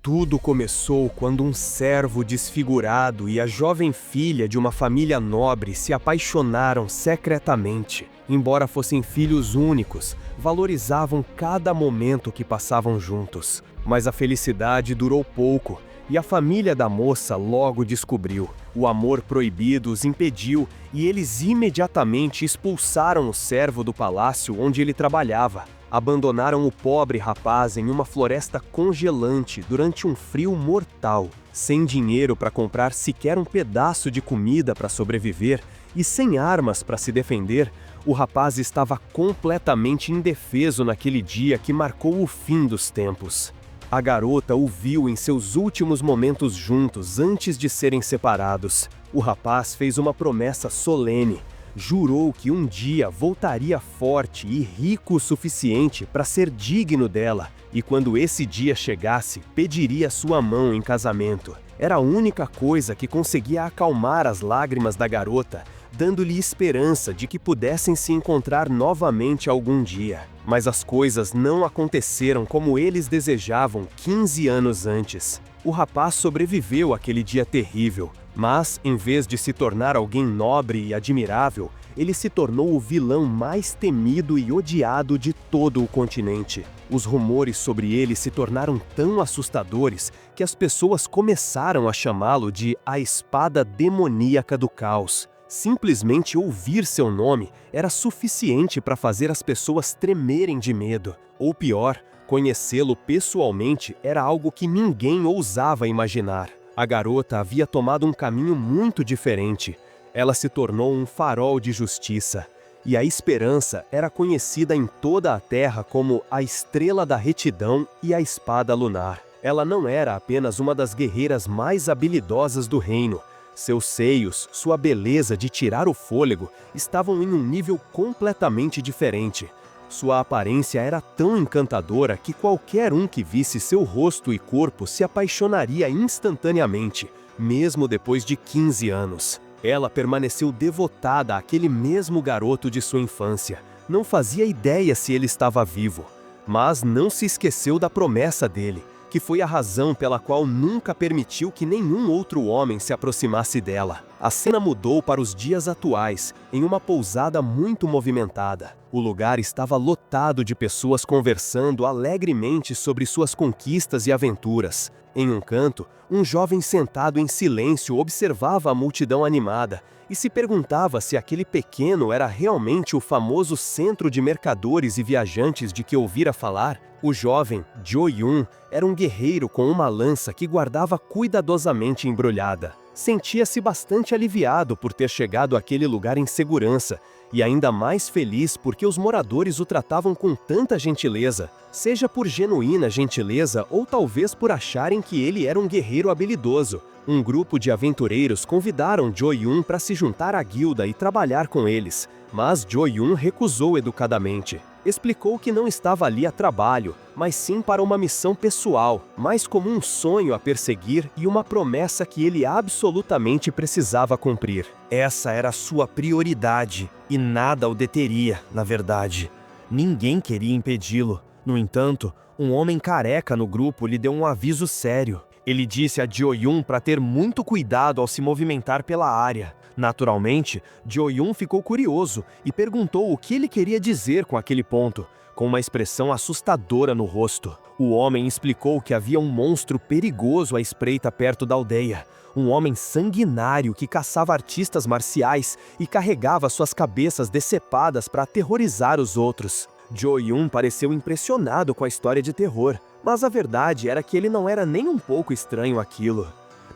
Tudo começou quando um servo desfigurado e a jovem filha de uma família nobre se apaixonaram secretamente. Embora fossem filhos únicos, valorizavam cada momento que passavam juntos. Mas a felicidade durou pouco, e a família da moça logo descobriu. O amor proibido os impediu, e eles imediatamente expulsaram o servo do palácio onde ele trabalhava. Abandonaram o pobre rapaz em uma floresta congelante durante um frio mortal. Sem dinheiro para comprar sequer um pedaço de comida para sobreviver e sem armas para se defender, o rapaz estava completamente indefeso naquele dia que marcou o fim dos tempos. A garota o viu em seus últimos momentos juntos antes de serem separados. O rapaz fez uma promessa solene. Jurou que um dia voltaria forte e rico o suficiente para ser digno dela, e quando esse dia chegasse, pediria sua mão em casamento. Era a única coisa que conseguia acalmar as lágrimas da garota, dando-lhe esperança de que pudessem se encontrar novamente algum dia. Mas as coisas não aconteceram como eles desejavam 15 anos antes. O rapaz sobreviveu àquele dia terrível, mas, em vez de se tornar alguém nobre e admirável, ele se tornou o vilão mais temido e odiado de todo o continente. Os rumores sobre ele se tornaram tão assustadores que as pessoas começaram a chamá-lo de a Espada Demoníaca do Caos. Simplesmente ouvir seu nome era suficiente para fazer as pessoas tremerem de medo. Ou pior, conhecê-lo pessoalmente era algo que ninguém ousava imaginar. A garota havia tomado um caminho muito diferente. Ela se tornou um farol de justiça, e a esperança era conhecida em toda a terra como a Estrela da Retidão e a Espada Lunar. Ela não era apenas uma das guerreiras mais habilidosas do reino. Seus seios, sua beleza de tirar o fôlego, estavam em um nível completamente diferente. Sua aparência era tão encantadora que qualquer um que visse seu rosto e corpo se apaixonaria instantaneamente, mesmo depois de 15 anos. Ela permaneceu devotada àquele mesmo garoto de sua infância. Não fazia ideia se ele estava vivo, mas não se esqueceu da promessa dele, que foi a razão pela qual nunca permitiu que nenhum outro homem se aproximasse dela. A cena mudou para os dias atuais, em uma pousada muito movimentada. O lugar estava lotado de pessoas conversando alegremente sobre suas conquistas e aventuras. Em um canto, um jovem sentado em silêncio observava a multidão animada e se perguntava se aquele pequeno era realmente o famoso centro de mercadores e viajantes de que ouvira falar. O jovem, Jo-Yun, era um guerreiro com uma lança que guardava cuidadosamente embrulhada. Sentia-se bastante aliviado por ter chegado àquele lugar em segurança, e ainda mais feliz porque os moradores o tratavam com tanta gentileza, seja por genuína gentileza ou talvez por acharem que ele era um guerreiro habilidoso. Um grupo de aventureiros convidaram Jo-Yun para se juntar à guilda e trabalhar com eles, mas Jo-Yun recusou educadamente. Explicou que não estava ali a trabalho, mas sim para uma missão pessoal, mais como um sonho a perseguir e uma promessa que ele absolutamente precisava cumprir. Essa era sua prioridade, e nada o deteria, na verdade. Ninguém queria impedi-lo. No entanto, um homem careca no grupo lhe deu um aviso sério. Ele disse a Jo-Yun para ter muito cuidado ao se movimentar pela área. Naturalmente, Jo-Yun ficou curioso e perguntou o que ele queria dizer com aquele ponto, com uma expressão assustadora no rosto. O homem explicou que havia um monstro perigoso à espreita perto da aldeia. Um homem sanguinário que caçava artistas marciais e carregava suas cabeças decepadas para aterrorizar os outros. Jo-Yun pareceu impressionado com a história de terror, mas a verdade era que ele não era nem um pouco estranho àquilo.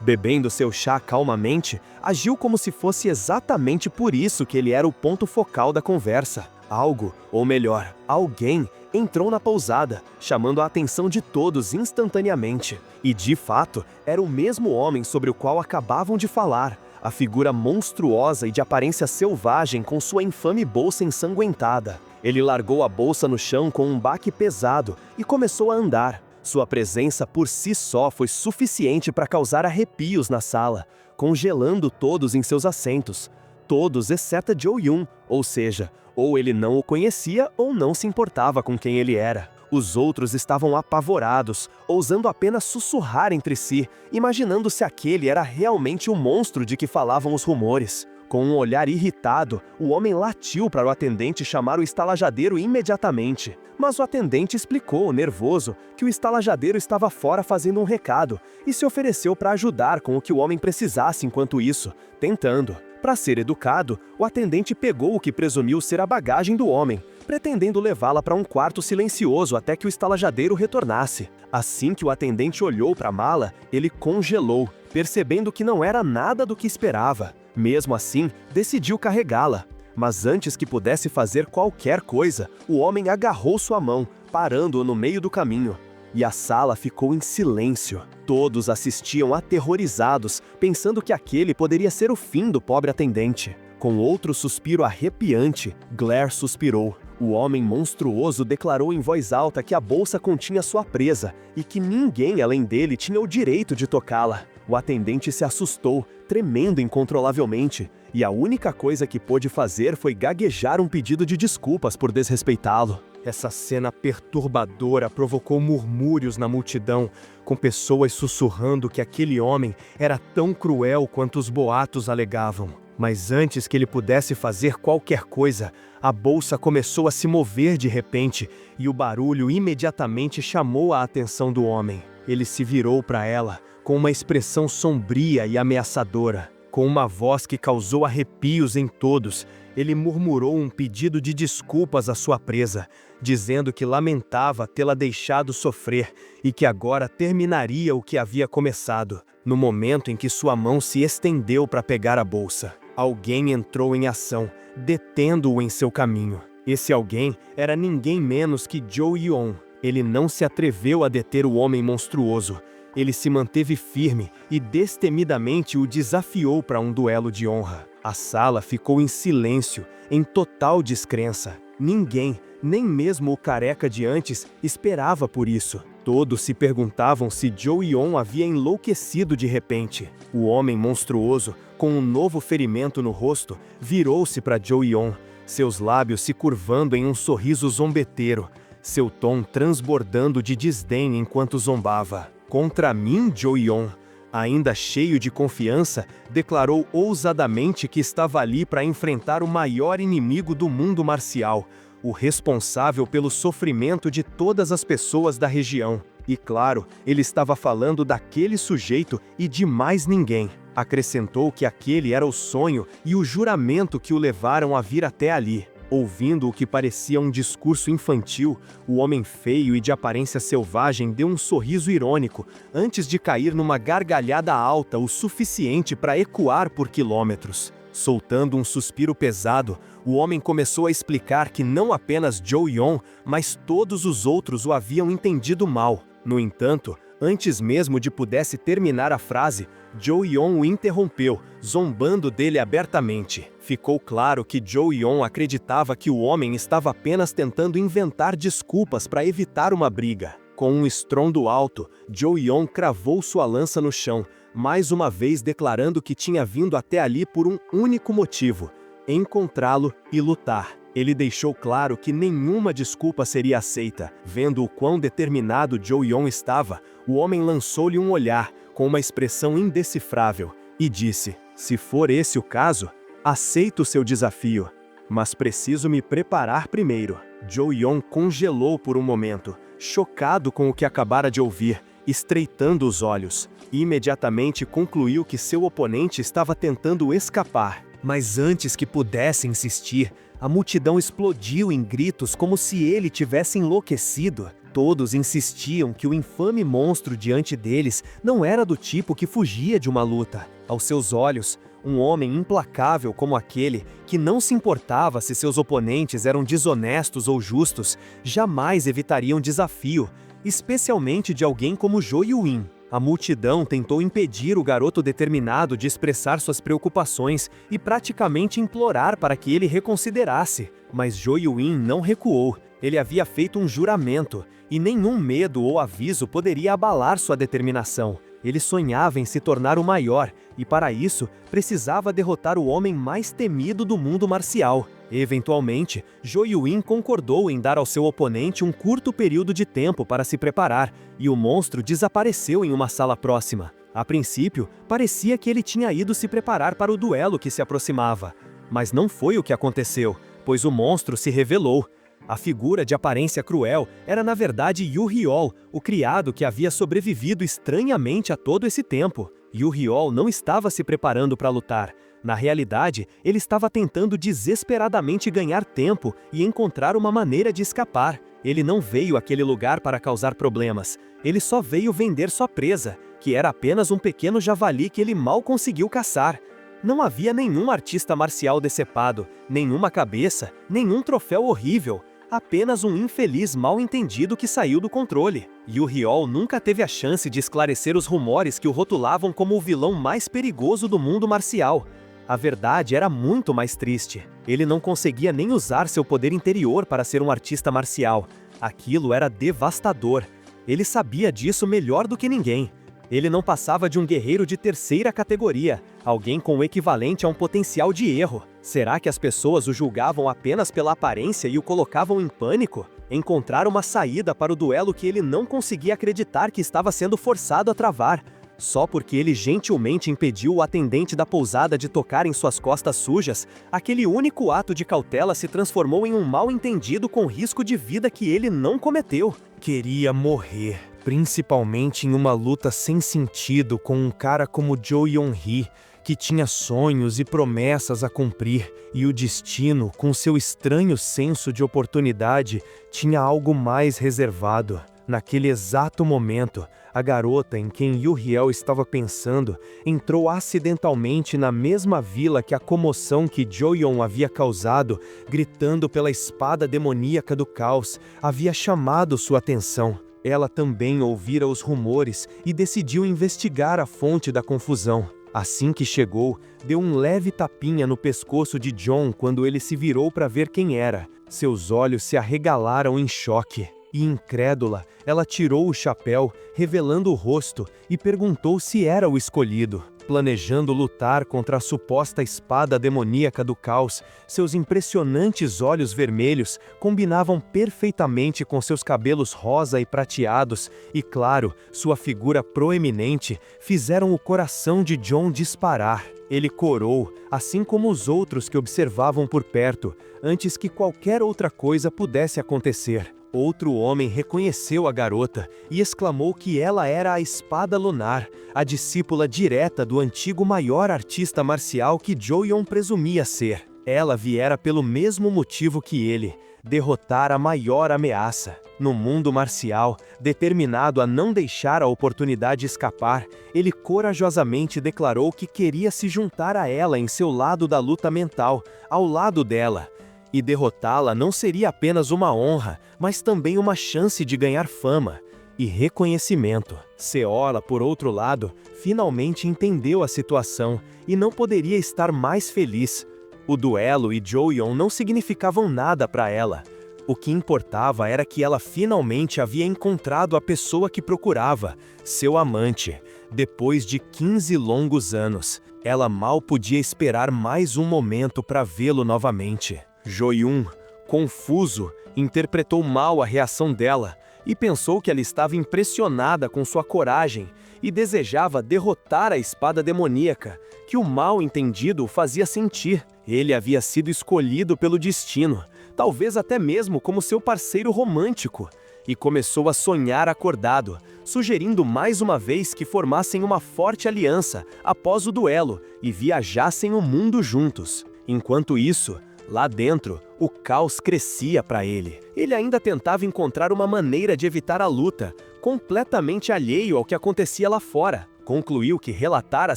Bebendo seu chá calmamente, agiu como se fosse exatamente por isso que ele era o ponto focal da conversa. Algo, ou melhor, alguém, entrou na pousada, chamando a atenção de todos instantaneamente. E, de fato, era o mesmo homem sobre o qual acabavam de falar, a figura monstruosa e de aparência selvagem com sua infame bolsa ensanguentada. Ele largou a bolsa no chão com um baque pesado e começou a andar. Sua presença por si só foi suficiente para causar arrepios na sala, congelando todos em seus assentos. Todos exceto Jo-Yun, ou seja, ou ele não o conhecia ou não se importava com quem ele era. Os outros estavam apavorados, ousando apenas sussurrar entre si, imaginando se aquele era realmente o monstro de que falavam os rumores. Com um olhar irritado, o homem latiu para o atendente chamar o estalajadeiro imediatamente. Mas o atendente explicou, nervoso, que o estalajadeiro estava fora fazendo um recado e se ofereceu para ajudar com o que o homem precisasse enquanto isso, tentando. Para ser educado, o atendente pegou o que presumiu ser a bagagem do homem, pretendendo levá-la para um quarto silencioso até que o estalajadeiro retornasse. Assim que o atendente olhou para a mala, ele congelou, percebendo que não era nada do que esperava. Mesmo assim, decidiu carregá-la. Mas antes que pudesse fazer qualquer coisa, o homem agarrou sua mão, parando-o no meio do caminho. E a sala ficou em silêncio. Todos assistiam aterrorizados, pensando que aquele poderia ser o fim do pobre atendente. Com outro suspiro arrepiante, Claire suspirou. O homem monstruoso declarou em voz alta que a bolsa continha sua presa e que ninguém além dele tinha o direito de tocá-la. O atendente se assustou, tremendo incontrolavelmente, e a única coisa que pôde fazer foi gaguejar um pedido de desculpas por desrespeitá-lo. Essa cena perturbadora provocou murmúrios na multidão, com pessoas sussurrando que aquele homem era tão cruel quanto os boatos alegavam. Mas antes que ele pudesse fazer qualquer coisa, a bolsa começou a se mover de repente e o barulho imediatamente chamou a atenção do homem. Ele se virou para ela, com uma expressão sombria e ameaçadora. Com uma voz que causou arrepios em todos, ele murmurou um pedido de desculpas à sua presa, dizendo que lamentava tê-la deixado sofrer e que agora terminaria o que havia começado. No momento em que sua mão se estendeu para pegar a bolsa, alguém entrou em ação, detendo-o em seu caminho. Esse alguém era ninguém menos que Joe Young. Ele não se atreveu a deter o homem monstruoso. Ele se manteve firme e destemidamente o desafiou para um duelo de honra. A sala ficou em silêncio, em total descrença. Ninguém, nem mesmo o careca de antes, esperava por isso. Todos se perguntavam se Joe Young havia enlouquecido de repente. O homem monstruoso, com um novo ferimento no rosto, virou-se para Joe Young, seus lábios se curvando em um sorriso zombeteiro, seu tom transbordando de desdém enquanto zombava. Contra mim, Joe Young, ainda cheio de confiança, declarou ousadamente que estava ali para enfrentar o maior inimigo do mundo marcial, o responsável pelo sofrimento de todas as pessoas da região. E claro, ele estava falando daquele sujeito e de mais ninguém. Acrescentou que aquele era o sonho e o juramento que o levaram a vir até ali. Ouvindo o que parecia um discurso infantil, o homem feio e de aparência selvagem deu um sorriso irônico, antes de cair numa gargalhada alta o suficiente para ecoar por quilômetros. Soltando um suspiro pesado, o homem começou a explicar que não apenas Joe Young, mas todos os outros o haviam entendido mal. No entanto, antes mesmo de pudesse terminar a frase, Joe Young o interrompeu, zombando dele abertamente. Ficou claro que Joe Young acreditava que o homem estava apenas tentando inventar desculpas para evitar uma briga. Com um estrondo alto, Joe Young cravou sua lança no chão, mais uma vez declarando que tinha vindo até ali por um único motivo: encontrá-lo e lutar. Ele deixou claro que nenhuma desculpa seria aceita. Vendo o quão determinado Joe Young estava, o homem lançou-lhe um olhar, com uma expressão indecifrável, e disse: se for esse o caso, aceito seu desafio, mas preciso me preparar primeiro. Joe Young congelou por um momento, chocado com o que acabara de ouvir, estreitando os olhos. Imediatamente concluiu que seu oponente estava tentando escapar. Mas antes que pudesse insistir, a multidão explodiu em gritos como se ele tivesse enlouquecido. Todos insistiam que o infame monstro diante deles não era do tipo que fugia de uma luta. Aos seus olhos, um homem implacável como aquele, que não se importava se seus oponentes eram desonestos ou justos, jamais evitaria um desafio, especialmente de alguém como Joe Young. A multidão tentou impedir o garoto determinado de expressar suas preocupações e praticamente implorar para que ele reconsiderasse. Mas Joe Young não recuou. Ele havia feito um juramento, e nenhum medo ou aviso poderia abalar sua determinação. Ele sonhava em se tornar o maior, e para isso, precisava derrotar o homem mais temido do mundo marcial. Eventualmente, Jo Yuin concordou em dar ao seu oponente um curto período de tempo para se preparar, e o monstro desapareceu em uma sala próxima. A princípio, parecia que ele tinha ido se preparar para o duelo que se aproximava. Mas não foi o que aconteceu, pois o monstro se revelou. A figura de aparência cruel era na verdade Yu Hyol, o criado que havia sobrevivido estranhamente a todo esse tempo. Yu Hyol não estava se preparando para lutar. Na realidade, ele estava tentando desesperadamente ganhar tempo e encontrar uma maneira de escapar. Ele não veio àquele lugar para causar problemas. Ele só veio vender sua presa, que era apenas um pequeno javali que ele mal conseguiu caçar. Não havia nenhum artista marcial decepado, nenhuma cabeça, nenhum troféu horrível. Apenas um infeliz mal-entendido que saiu do controle. Yu Hyol nunca teve a chance de esclarecer os rumores que o rotulavam como o vilão mais perigoso do mundo marcial. A verdade era muito mais triste. Ele não conseguia nem usar seu poder interior para ser um artista marcial. Aquilo era devastador. Ele sabia disso melhor do que ninguém. Ele não passava de um guerreiro de terceira categoria, alguém com o equivalente a um potencial de erro. Será que as pessoas o julgavam apenas pela aparência e o colocavam em pânico? Encontrar uma saída para o duelo que ele não conseguia acreditar que estava sendo forçado a travar. Só porque ele gentilmente impediu o atendente da pousada de tocar em suas costas sujas, aquele único ato de cautela se transformou em um mal-entendido com risco de vida que ele não cometeu. Queria morrer, principalmente em uma luta sem sentido com um cara como Jo Yeon-hee, que tinha sonhos e promessas a cumprir, e o destino, com seu estranho senso de oportunidade, tinha algo mais reservado. Naquele exato momento, a garota em quem Yu Hyol estava pensando entrou acidentalmente na mesma vila que a comoção que Jo-yeon havia causado, gritando pela espada demoníaca do caos, havia chamado sua atenção. Ela também ouvira os rumores e decidiu investigar a fonte da confusão. Assim que chegou, deu um leve tapinha no pescoço de John quando ele se virou para ver quem era. Seus olhos se arregalaram em choque. E incrédula, ela tirou o chapéu, revelando o rosto, e perguntou se era o escolhido. Planejando lutar contra a suposta espada demoníaca do caos, seus impressionantes olhos vermelhos combinavam perfeitamente com seus cabelos rosa e prateados, e claro, sua figura proeminente fizeram o coração de John disparar. Ele corou, assim como os outros que observavam por perto, antes que qualquer outra coisa pudesse acontecer. Outro homem reconheceu a garota e exclamou que ela era a Espada Lunar, a discípula direta do antigo maior artista marcial que Jo-yeon presumia ser. Ela viera pelo mesmo motivo que ele, derrotar a maior ameaça. No mundo marcial, determinado a não deixar a oportunidade escapar, ele corajosamente declarou que queria se juntar a ela em seu lado da luta mental, ao lado dela. E derrotá-la não seria apenas uma honra, mas também uma chance de ganhar fama e reconhecimento. Seola, por outro lado, finalmente entendeu a situação e não poderia estar mais feliz. O duelo e Jo-yeon não significavam nada para ela. O que importava era que ela finalmente havia encontrado a pessoa que procurava, seu amante, depois de 15 longos anos. Ela mal podia esperar mais um momento para vê-lo novamente. Jo-yeon, confuso, interpretou mal a reação dela e pensou que ela estava impressionada com sua coragem e desejava derrotar a espada demoníaca, que o mal-entendido o fazia sentir. Ele havia sido escolhido pelo destino, talvez até mesmo como seu parceiro romântico, e começou a sonhar acordado, sugerindo mais uma vez que formassem uma forte aliança após o duelo e viajassem o mundo juntos. Enquanto isso, lá dentro, o caos crescia para ele. Ele ainda tentava encontrar uma maneira de evitar a luta, completamente alheio ao que acontecia lá fora. Concluiu que relatar a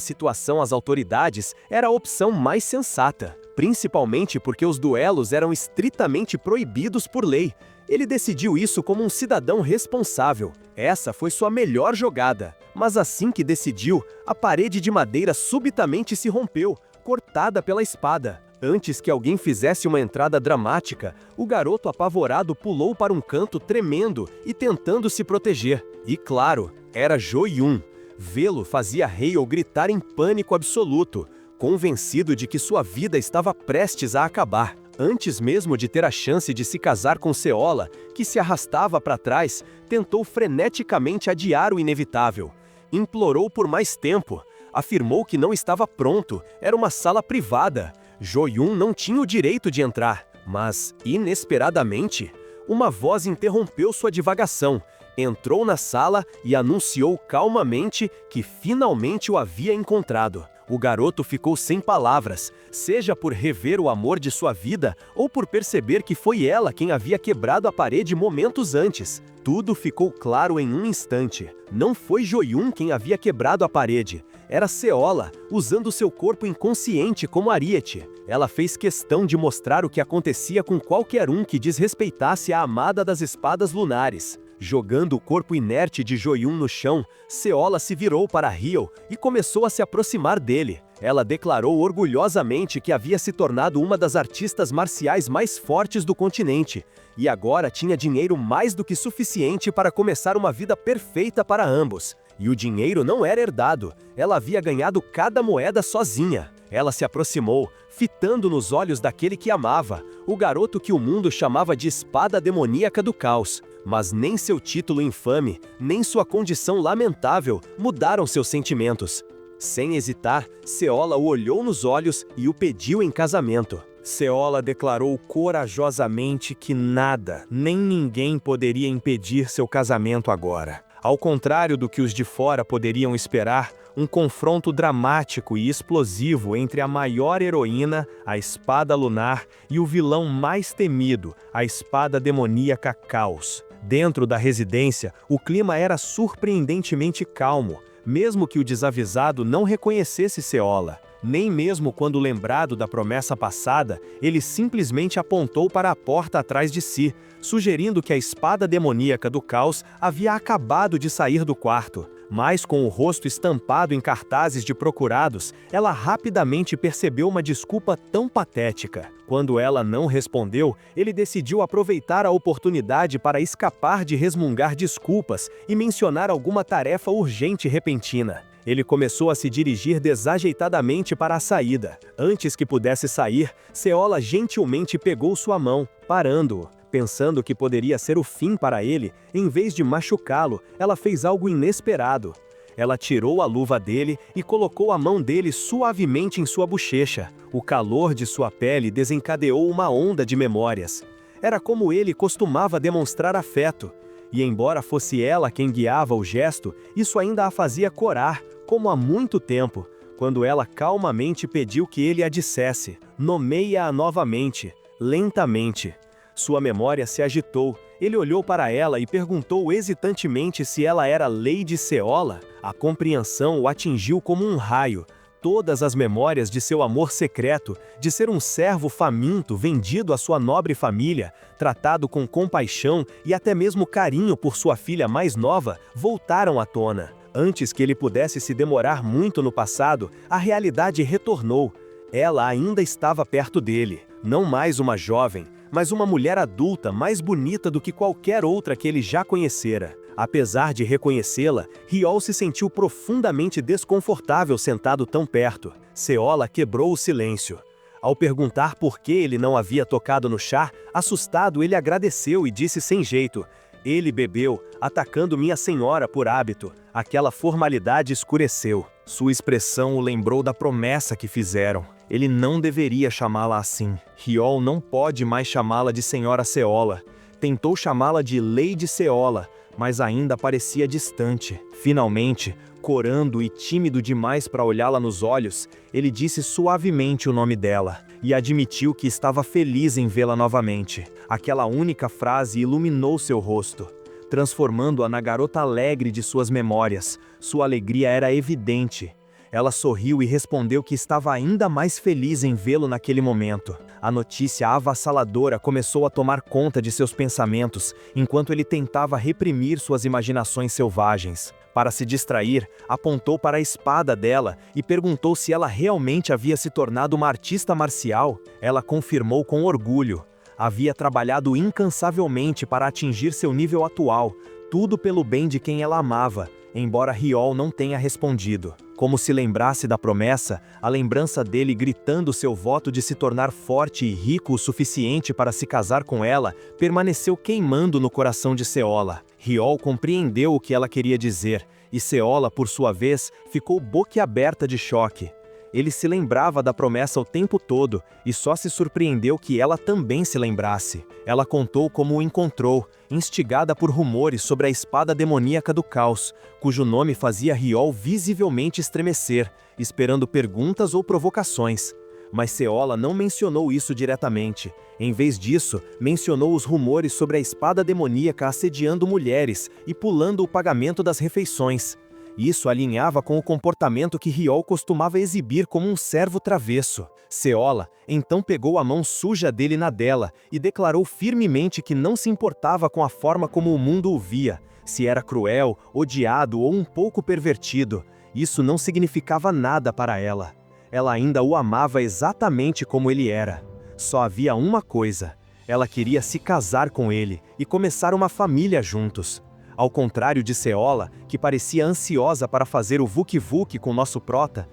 situação às autoridades era a opção mais sensata, principalmente porque os duelos eram estritamente proibidos por lei. Ele decidiu isso como um cidadão responsável. Essa foi sua melhor jogada. Mas assim que decidiu, a parede de madeira subitamente se rompeu, cortada pela espada. Antes que alguém fizesse uma entrada dramática, o garoto apavorado pulou para um canto tremendo e tentando se proteger. E claro, era Jo-yeon. Vê-lo fazia Hyol gritar em pânico absoluto, convencido de que sua vida estava prestes a acabar. Antes mesmo de ter a chance de se casar com Seola, que se arrastava para trás, tentou freneticamente adiar o inevitável. Implorou por mais tempo. Afirmou que não estava pronto, era uma sala privada. Jo-yoon não tinha o direito de entrar, mas, inesperadamente, uma voz interrompeu sua divagação. Entrou na sala e anunciou calmamente que finalmente o havia encontrado. O garoto ficou sem palavras, seja por rever o amor de sua vida ou por perceber que foi ela quem havia quebrado a parede momentos antes. Tudo ficou claro em um instante. Não foi Jo-yoon quem havia quebrado a parede. Era Seola, usando seu corpo inconsciente como ariete. Ela fez questão de mostrar o que acontecia com qualquer um que desrespeitasse a amada das espadas lunares. Jogando o corpo inerte de Jo-yoon no chão, Seola se virou para Hyo e começou a se aproximar dele. Ela declarou orgulhosamente que havia se tornado uma das artistas marciais mais fortes do continente, e agora tinha dinheiro mais do que suficiente para começar uma vida perfeita para ambos. E o dinheiro não era herdado, ela havia ganhado cada moeda sozinha. Ela se aproximou, fitando nos olhos daquele que amava, o garoto que o mundo chamava de espada demoníaca do caos. Mas nem seu título infame, nem sua condição lamentável mudaram seus sentimentos. Sem hesitar, Seola o olhou nos olhos e o pediu em casamento. Seola declarou corajosamente que nada, nem ninguém poderia impedir seu casamento agora. Ao contrário do que os de fora poderiam esperar, um confronto dramático e explosivo entre a maior heroína, a Espada Lunar, e o vilão mais temido, a Espada Demoníaca Caos. Dentro da residência, o clima era surpreendentemente calmo, mesmo que o desavisado não reconhecesse Seola. Nem mesmo quando lembrado da promessa passada, ele simplesmente apontou para a porta atrás de si, sugerindo que a espada demoníaca do caos havia acabado de sair do quarto. Mas com o rosto estampado em cartazes de procurados, ela rapidamente percebeu uma desculpa tão patética. Quando ela não respondeu, ele decidiu aproveitar a oportunidade para escapar de resmungar desculpas e mencionar alguma tarefa urgente e repentina. Ele começou a se dirigir desajeitadamente para a saída. Antes que pudesse sair, Seola gentilmente pegou sua mão, parando-o. Pensando que poderia ser o fim para ele, em vez de machucá-lo, ela fez algo inesperado. Ela tirou a luva dele e colocou a mão dele suavemente em sua bochecha. O calor de sua pele desencadeou uma onda de memórias. Era como ele costumava demonstrar afeto. E embora fosse ela quem guiava o gesto, isso ainda a fazia corar, como há muito tempo, quando ela calmamente pediu que ele a dissesse. Nomeia-a novamente, lentamente. Sua memória se agitou. Ele olhou para ela e perguntou hesitantemente se ela era Lady Seola. A compreensão o atingiu como um raio. Todas as memórias de seu amor secreto, de ser um servo faminto vendido à sua nobre família, tratado com compaixão e até mesmo carinho por sua filha mais nova, voltaram à tona. Antes que ele pudesse se demorar muito no passado, a realidade retornou. Ela ainda estava perto dele, não mais uma jovem, mas uma mulher adulta mais bonita do que qualquer outra que ele já conhecera. Apesar de reconhecê-la, Hyo se sentiu profundamente desconfortável sentado tão perto. Seola quebrou o silêncio. Ao perguntar por que ele não havia tocado no chá, assustado ele agradeceu e disse sem jeito: "Ele bebeu, atacando minha senhora por hábito." Aquela formalidade escureceu. Sua expressão o lembrou da promessa que fizeram. Ele não deveria chamá-la assim. Hyo não pode mais chamá-la de Senhora Seola. Tentou chamá-la de Lady Seola, mas ainda parecia distante. Finalmente, corando e tímido demais para olhá-la nos olhos, ele disse suavemente o nome dela e admitiu que estava feliz em vê-la novamente. Aquela única frase iluminou seu rosto, transformando-a na garota alegre de suas memórias. Sua alegria era evidente. Ela sorriu e respondeu que estava ainda mais feliz em vê-lo naquele momento. A notícia avassaladora começou a tomar conta de seus pensamentos, enquanto ele tentava reprimir suas imaginações selvagens. Para se distrair, apontou para a espada dela e perguntou se ela realmente havia se tornado uma artista marcial. Ela confirmou com orgulho. Havia trabalhado incansavelmente para atingir seu nível atual, tudo pelo bem de quem ela amava. embora Riol não tenha respondido. Como se lembrasse da promessa, a lembrança dele gritando seu voto de se tornar forte e rico o suficiente para se casar com ela, permaneceu queimando no coração de Seola. Riol compreendeu o que ela queria dizer, e Seola, por sua vez, ficou boquiaberta de choque. Ele se lembrava da promessa o tempo todo, e só se surpreendeu que ela também se lembrasse. Ela contou como o encontrou, instigada por rumores sobre a espada demoníaca do caos, cujo nome fazia Riol visivelmente estremecer, esperando perguntas ou provocações. Mas Seola não mencionou isso diretamente. Em vez disso, mencionou os rumores sobre a espada demoníaca assediando mulheres e pulando o pagamento das refeições. Isso alinhava com o comportamento que Riol costumava exibir como um servo travesso. Seola então pegou a mão suja dele na dela e declarou firmemente que não se importava com a forma como o mundo o via. Se era cruel, odiado ou um pouco pervertido, isso não significava nada para ela. Ela ainda o amava exatamente como ele era. Só havia uma coisa: ela queria se casar com ele e começar uma família juntos. Ao contrário de Seola, que parecia ansiosa para fazer o vuki-vuki com nosso prota,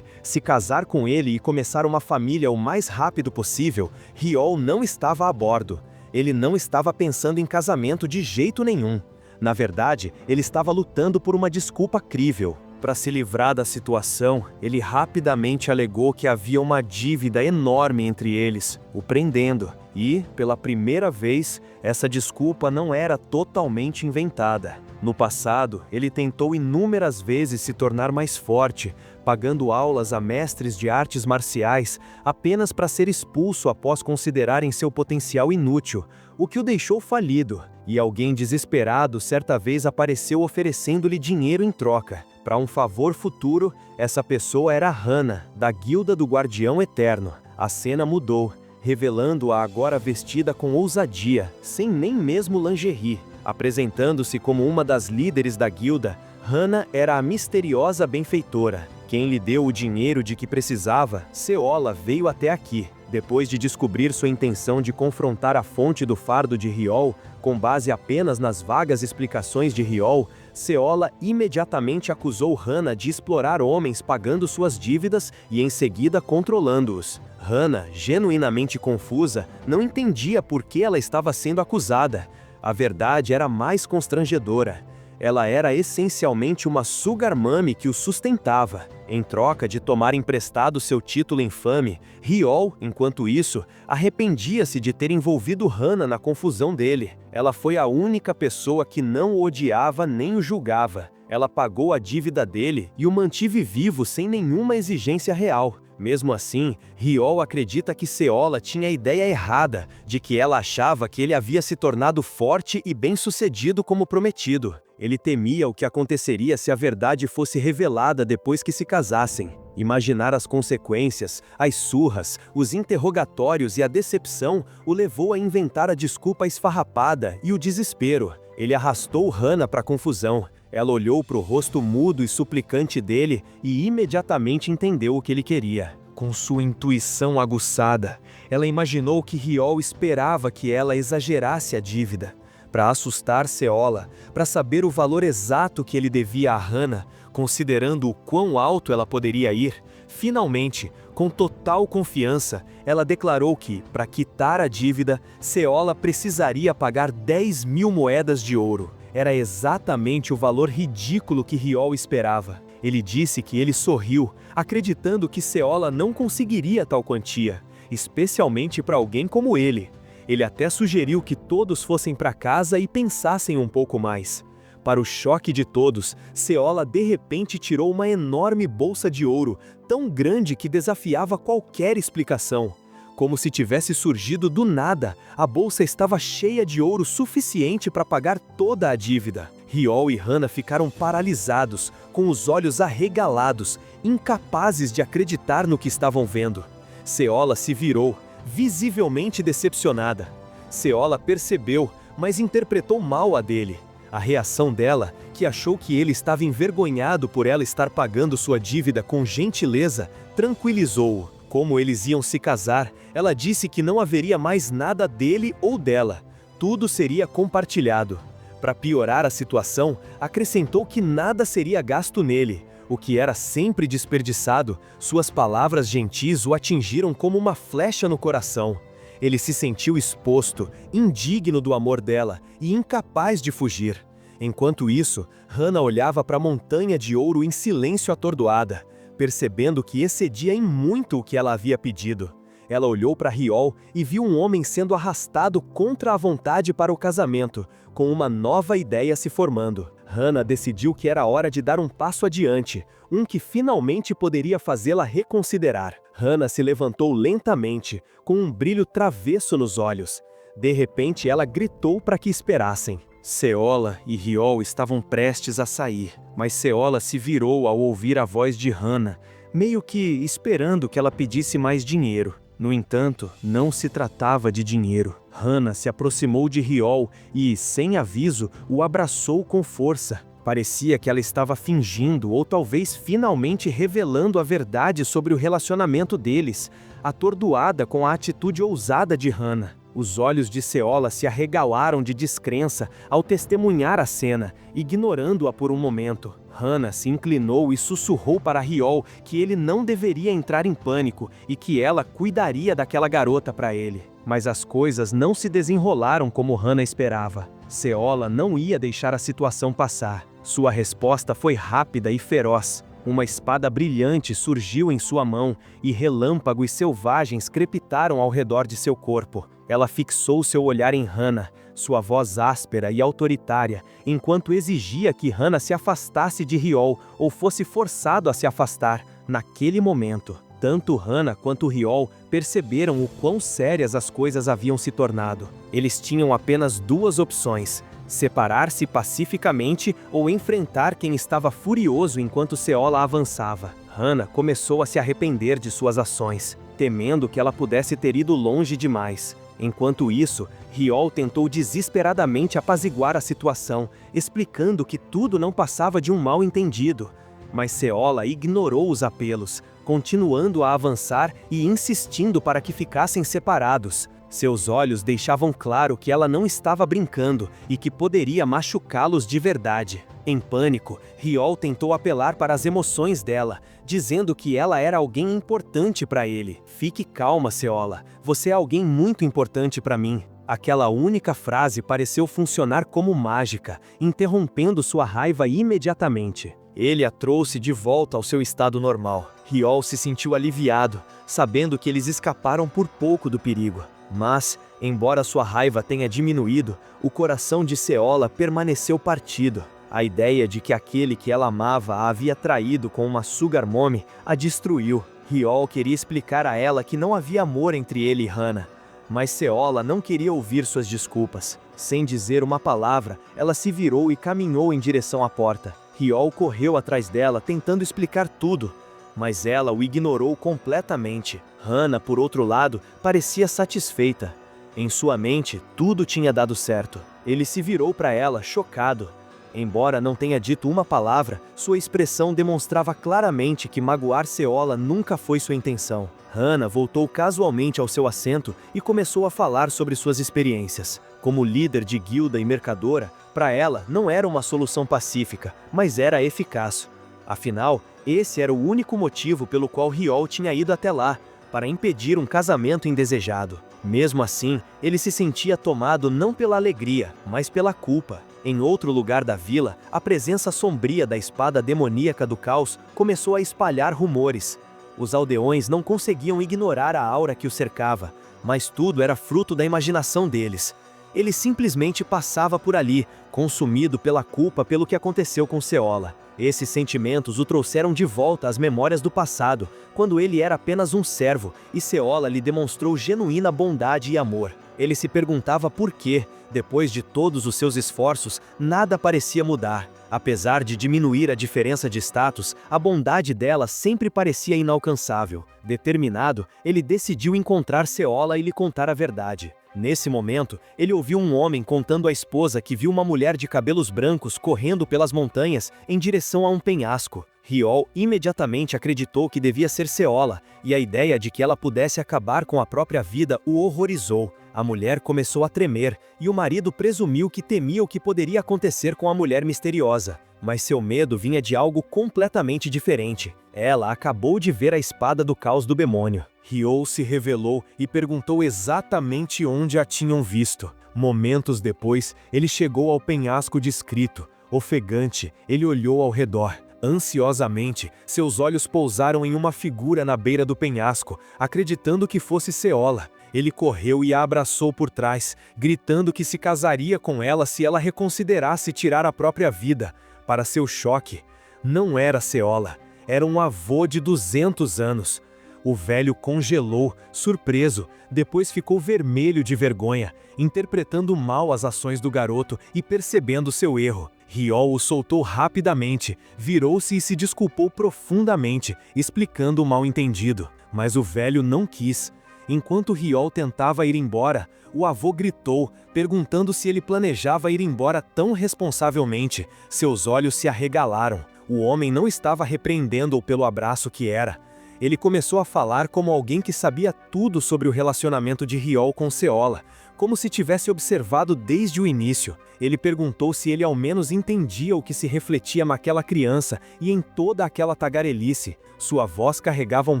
se casar com ele e começar uma família o mais rápido possível, Riol não estava a bordo. Ele não estava pensando em casamento de jeito nenhum. Na verdade, ele estava lutando por uma desculpa crível. Para se livrar da situação, ele rapidamente alegou que havia uma dívida enorme entre eles, o prendendo. E, pela primeira vez, essa desculpa não era totalmente inventada. No passado, ele tentou inúmeras vezes se tornar mais forte, pagando aulas a mestres de artes marciais apenas para ser expulso após considerarem seu potencial inútil, o que o deixou falido. E alguém desesperado certa vez apareceu oferecendo-lhe dinheiro em troca. Para um favor futuro, essa pessoa era Hana, da Guilda do Guardião Eterno. A cena mudou, revelando-a agora vestida com ousadia, sem nem mesmo lingerie. Apresentando-se como uma das líderes da guilda, Hana era a misteriosa benfeitora. Quem lhe deu o dinheiro de que precisava, Seola veio até aqui. Depois de descobrir sua intenção de confrontar a fonte do fardo de Riol, com base apenas nas vagas explicações de Riol, Seola imediatamente acusou Hana de explorar homens pagando suas dívidas e em seguida controlando-os. Hana, genuinamente confusa, não entendia por que ela estava sendo acusada. A verdade era mais constrangedora. Ela era essencialmente uma sugar mummy que o sustentava. Em troca de tomar emprestado seu título infame, Riol, enquanto isso, arrependia-se de ter envolvido Hana na confusão dele. Ela foi a única pessoa que não o odiava nem o julgava. Ela pagou a dívida dele e o mantive vivo sem nenhuma exigência real. Mesmo assim, Riol acredita que Seola tinha a ideia errada de que ela achava que ele havia se tornado forte e bem-sucedido como prometido. Ele temia o que aconteceria se a verdade fosse revelada depois que se casassem. Imaginar as consequências, as surras, os interrogatórios e a decepção o levou a inventar a desculpa esfarrapada e o desespero. Ele arrastou Hana para a confusão. Ela olhou para o rosto mudo e suplicante dele e imediatamente entendeu o que ele queria. Com sua intuição aguçada, ela imaginou que Riol esperava que ela exagerasse a dívida. Para assustar Seola, para saber o valor exato que ele devia a Hana, considerando o quão alto ela poderia ir, finalmente, com total confiança, ela declarou que, para quitar a dívida, Seola precisaria pagar 10.000 moedas de ouro. Era exatamente o valor ridículo que Riol esperava. Ele disse que ele sorriu, acreditando que Seola não conseguiria tal quantia, especialmente para alguém como ele. Ele até sugeriu que todos fossem para casa e pensassem um pouco mais. Para o choque de todos, Seola de repente tirou uma enorme bolsa de ouro, tão grande que desafiava qualquer explicação. Como se tivesse surgido do nada, a bolsa estava cheia de ouro suficiente para pagar toda a dívida. Riol e Hana ficaram paralisados, com os olhos arregalados, incapazes de acreditar no que estavam vendo. Seola se virou, visivelmente decepcionada. Seola percebeu, mas interpretou mal a dele. A reação dela, que achou que ele estava envergonhado por ela estar pagando sua dívida com gentileza, tranquilizou-o. Como eles iam se casar, ela disse que não haveria mais nada dele ou dela. Tudo seria compartilhado. Para piorar a situação, acrescentou que nada seria gasto nele. O que era sempre desperdiçado, suas palavras gentis o atingiram como uma flecha no coração. Ele se sentiu exposto, indigno do amor dela e incapaz de fugir. Enquanto isso, Hannah olhava para a montanha de ouro em silêncio atordoada, percebendo que excedia em muito o que ela havia pedido. Ela olhou para Hiol e viu um homem sendo arrastado contra a vontade para o casamento, com uma nova ideia se formando. Hannah decidiu que era hora de dar um passo adiante, um que finalmente poderia fazê-la reconsiderar. Hannah se levantou lentamente, com um brilho travesso nos olhos. De repente ela gritou para que esperassem. Seola e Hiol estavam prestes a sair, mas Seola se virou ao ouvir a voz de Hannah, meio que esperando que ela pedisse mais dinheiro. No entanto, não se tratava de dinheiro. Hannah se aproximou de Hiol e, sem aviso, o abraçou com força. Parecia que ela estava fingindo ou talvez finalmente revelando a verdade sobre o relacionamento deles, atordoada com a atitude ousada de Hannah. Os olhos de Seola se arregalaram de descrença ao testemunhar a cena, ignorando-a por um momento. Hannah se inclinou e sussurrou para Hiol que ele não deveria entrar em pânico e que ela cuidaria daquela garota para ele. Mas as coisas não se desenrolaram como Hannah esperava. Seola não ia deixar a situação passar. Sua resposta foi rápida e feroz. Uma espada brilhante surgiu em sua mão e relâmpagos selvagens crepitaram ao redor de seu corpo. Ela fixou seu olhar em Hannah, sua voz áspera e autoritária, enquanto exigia que Hannah se afastasse de Hiol ou fosse forçado a se afastar. Naquele momento, tanto Hannah quanto Hiol perceberam o quão sérias as coisas haviam se tornado. Eles tinham apenas duas opções: separar-se pacificamente ou enfrentar quem estava furioso enquanto Seola avançava. Hannah começou a se arrepender de suas ações, temendo que ela pudesse ter ido longe demais. Enquanto isso, Hiol tentou desesperadamente apaziguar a situação, explicando que tudo não passava de um mal-entendido. Mas Seola ignorou os apelos, continuando a avançar e insistindo para que ficassem separados. Seus olhos deixavam claro que ela não estava brincando e que poderia machucá-los de verdade. Em pânico, Hiol tentou apelar para as emoções dela, dizendo que ela era alguém importante para ele. "Fique calma, Seola. Você é alguém muito importante para mim." Aquela única frase pareceu funcionar como mágica, interrompendo sua raiva imediatamente. Ele a trouxe de volta ao seu estado normal. Hiol se sentiu aliviado, sabendo que eles escaparam por pouco do perigo. Mas, embora sua raiva tenha diminuído, o coração de Seola permaneceu partido. A ideia de que aquele que ela amava a havia traído com uma sugar mommy a destruiu. Hiol queria explicar a ela que não havia amor entre ele e Hannah, mas Seola não queria ouvir suas desculpas. Sem dizer uma palavra, ela se virou e caminhou em direção à porta. Hiol correu atrás dela tentando explicar tudo, mas ela o ignorou completamente. Hannah, por outro lado, parecia satisfeita. Em sua mente, tudo tinha dado certo. Ele se virou para ela, chocado. Embora não tenha dito uma palavra, sua expressão demonstrava claramente que magoar Seola nunca foi sua intenção. Hannah voltou casualmente ao seu assento e começou a falar sobre suas experiências. Como líder de guilda e mercadora, para ela não era uma solução pacífica, mas era eficaz. Afinal, esse era o único motivo pelo qual Hiol tinha ido até lá, para impedir um casamento indesejado. Mesmo assim, ele se sentia tomado não pela alegria, mas pela culpa. Em outro lugar da vila, a presença sombria da espada demoníaca do caos começou a espalhar rumores. Os aldeões não conseguiam ignorar a aura que o cercava, mas tudo era fruto da imaginação deles. Ele simplesmente passava por ali, consumido pela culpa pelo que aconteceu com Seola. Esses sentimentos o trouxeram de volta às memórias do passado, quando ele era apenas um servo e Seola lhe demonstrou genuína bondade e amor. Ele se perguntava por que, depois de todos os seus esforços, nada parecia mudar. Apesar de diminuir a diferença de status, a bondade dela sempre parecia inalcançável. Determinado, ele decidiu encontrar Seola e lhe contar a verdade. Nesse momento, ele ouviu um homem contando à esposa que viu uma mulher de cabelos brancos correndo pelas montanhas em direção a um penhasco. Riol imediatamente acreditou que devia ser Seola, e a ideia de que ela pudesse acabar com a própria vida o horrorizou. A mulher começou a tremer, e o marido presumiu que temia o que poderia acontecer com a mulher misteriosa. Mas seu medo vinha de algo completamente diferente. Ela acabou de ver a espada do caos do demônio. Riol se revelou e perguntou exatamente onde a tinham visto. Momentos depois, ele chegou ao penhasco descrito. Ofegante, ele olhou ao redor. Ansiosamente, seus olhos pousaram em uma figura na beira do penhasco, acreditando que fosse Seola. Ele correu e a abraçou por trás, gritando que se casaria com ela se ela reconsiderasse tirar a própria vida. Para seu choque, não era Seola, era um avô de 200 anos. O velho congelou, surpreso, depois ficou vermelho de vergonha, interpretando mal as ações do garoto e percebendo seu erro. Riol o soltou rapidamente, virou-se e se desculpou profundamente, explicando o mal-entendido. Mas o velho não quis. Enquanto Riol tentava ir embora, o avô gritou, perguntando se ele planejava ir embora tão responsavelmente. Seus olhos se arregalaram. O homem não estava repreendendo-o pelo abraço que era. Ele começou a falar como alguém que sabia tudo sobre o relacionamento de Riol com Seola, como se tivesse observado desde o início. Ele perguntou se ele ao menos entendia o que se refletia naquela criança e em toda aquela tagarelice. Sua voz carregava um